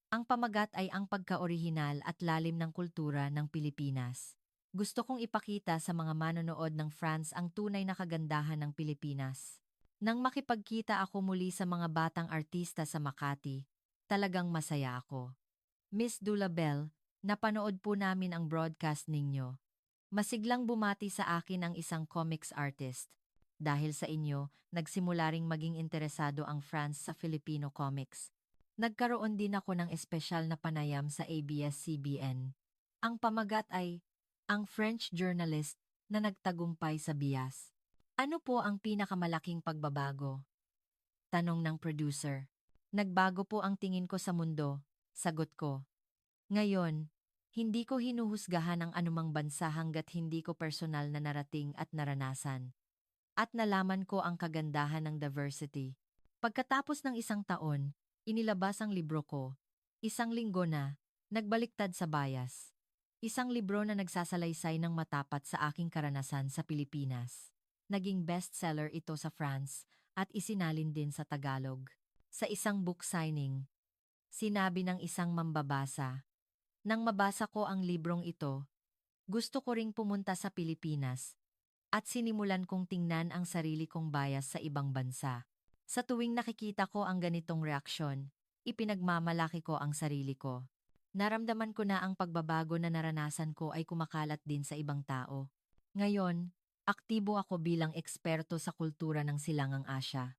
Ang pamagat ay ang pagka-orihinal at lalim ng kultura ng Pilipinas. Gusto kong ipakita sa mga manonood ng France ang tunay na kagandahan ng Pilipinas. Nang makipagkita ako muli sa mga batang artista sa Makati, talagang masaya ako. Miss Dulabel, napanood po namin ang broadcast ninyo. Masiglang bumati sa akin ang isang comics artist. Dahil sa inyo, nagsimula ring maging interesado ang France sa Filipino comics. Nagkaroon din ako ng espesyal na panayam sa ABS-CBN. Ang pamagat ay, ang French journalist na nagtagumpay sa bias. Ano po ang pinakamalaking pagbabago? Tanong ng producer. Nagbago po ang tingin ko sa mundo, sagot ko. Ngayon, hindi ko hinuhusgahan ang anumang bansa hanggat hindi ko personal na narating at naranasan. At nalaman ko ang kagandahan ng diversity. Pagkatapos ng isang taon, inilabas ang libro ko. Isang linggo na, nagbaliktad sa bias. Isang libro na nagsasalaysay ng matapat sa aking karanasan sa Pilipinas. Naging bestseller ito sa France at isinalin din sa Tagalog. Sa isang book signing, sinabi ng isang mambabasa, nang mabasa ko ang librong ito, gusto ko ring pumunta sa Pilipinas at sinimulan kong tingnan ang sarili kong bias sa ibang bansa. Sa tuwing nakikita ko ang ganitong reaksyon, ipinagmamalaki ko ang sarili ko. Naramdaman ko na ang pagbabago na naranasan ko ay kumakalat din sa ibang tao. Ngayon, aktibo ako bilang eksperto sa kultura ng Silangang Asya.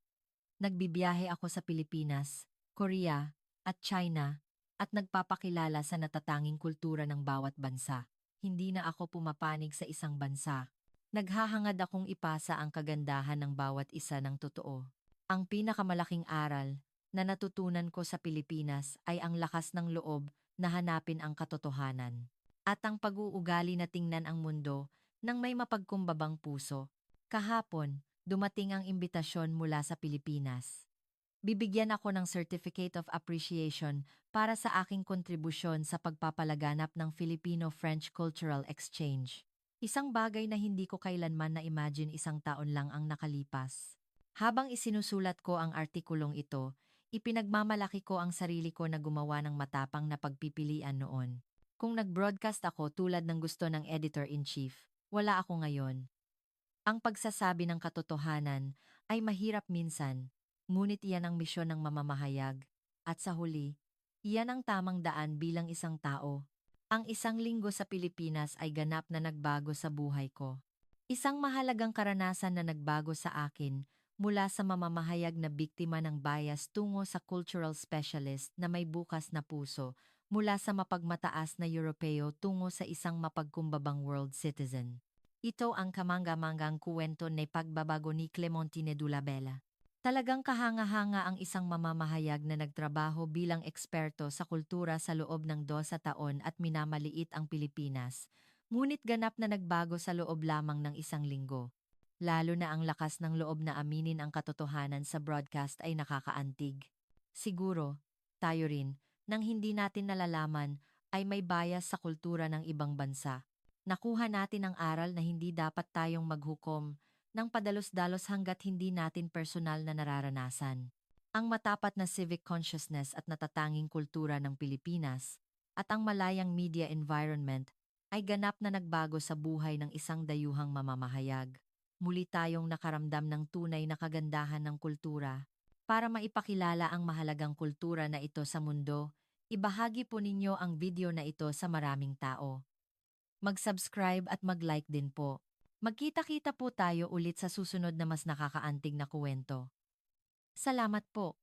Nagbibiyahe ako sa Pilipinas, Korea, at China, at nagpapakilala sa natatanging kultura ng bawat bansa. Hindi na ako pumapanig sa isang bansa. Naghahangad akong ipasa ang kagandahan ng bawat isa ng totoo. Ang pinakamalaking aral na natutunan ko sa Pilipinas ay ang lakas ng loob na hanapin ang katotohanan. At ang pag-uugali na tingnan ang mundo ng may mapagkumbabang puso. Kahapon, dumating ang imbitasyon mula sa Pilipinas. Bibigyan ako ng Certificate of Appreciation para sa aking kontribusyon sa pagpapalaganap ng Filipino-French Cultural Exchange. Isang bagay na hindi ko kailanman na-imagine isang taon lang ang nakalipas. Habang isinusulat ko ang artikulong ito, ipinagmamalaki ko ang sarili ko na gumawa ng matapang na pagpipilian noon. Kung nag-broadcast ako tulad ng gusto ng editor-in-chief, wala ako ngayon. Ang pagsasabi ng katotohanan ay mahirap minsan, ngunit iyan ang misyon ng mamamahayag. At sa huli, iyan ang tamang daan bilang isang tao. Ang isang linggo sa Pilipinas ay ganap na nagbago sa buhay ko. Isang mahalagang karanasan na nagbago sa akin mula sa mamamahayag na biktima ng bias tungo sa cultural specialist na may bukas na puso, mula sa mapagmataas na Europeo tungo sa isang mapagkumbabang world citizen. Ito ang kamangga-manggang kuwento ni pagbabago ni Clementine Dulabella. Talagang kahanga-hanga ang isang mamamahayag na nagtrabaho bilang eksperto sa kultura sa loob ng 12 taon at minamaliit ang Pilipinas, ngunit ganap na nagbago sa loob lamang ng isang linggo. Lalo na ang lakas ng loob na aminin ang katotohanan sa broadcast ay nakakaantig. Siguro, tayo rin, nang hindi natin nalalaman, ay may bias sa kultura ng ibang bansa. Nakuha natin ang aral na hindi dapat tayong maghukom ng padalos-dalos hanggat hindi natin personal na nararanasan. Ang matapat na civic consciousness at natatanging kultura ng Pilipinas at ang malayang media environment ay ganap na nagbago sa buhay ng isang dayuhang mamamahayag. Muli tayong nakaramdam ng tunay na kagandahan ng kultura. Para maipakilala ang mahalagang kultura na ito sa mundo, ibahagi po ninyo ang video na ito sa maraming tao. Mag-subscribe at mag-like din po. Magkita-kita po tayo ulit sa susunod na mas nakakaantig na kuwento. Salamat po.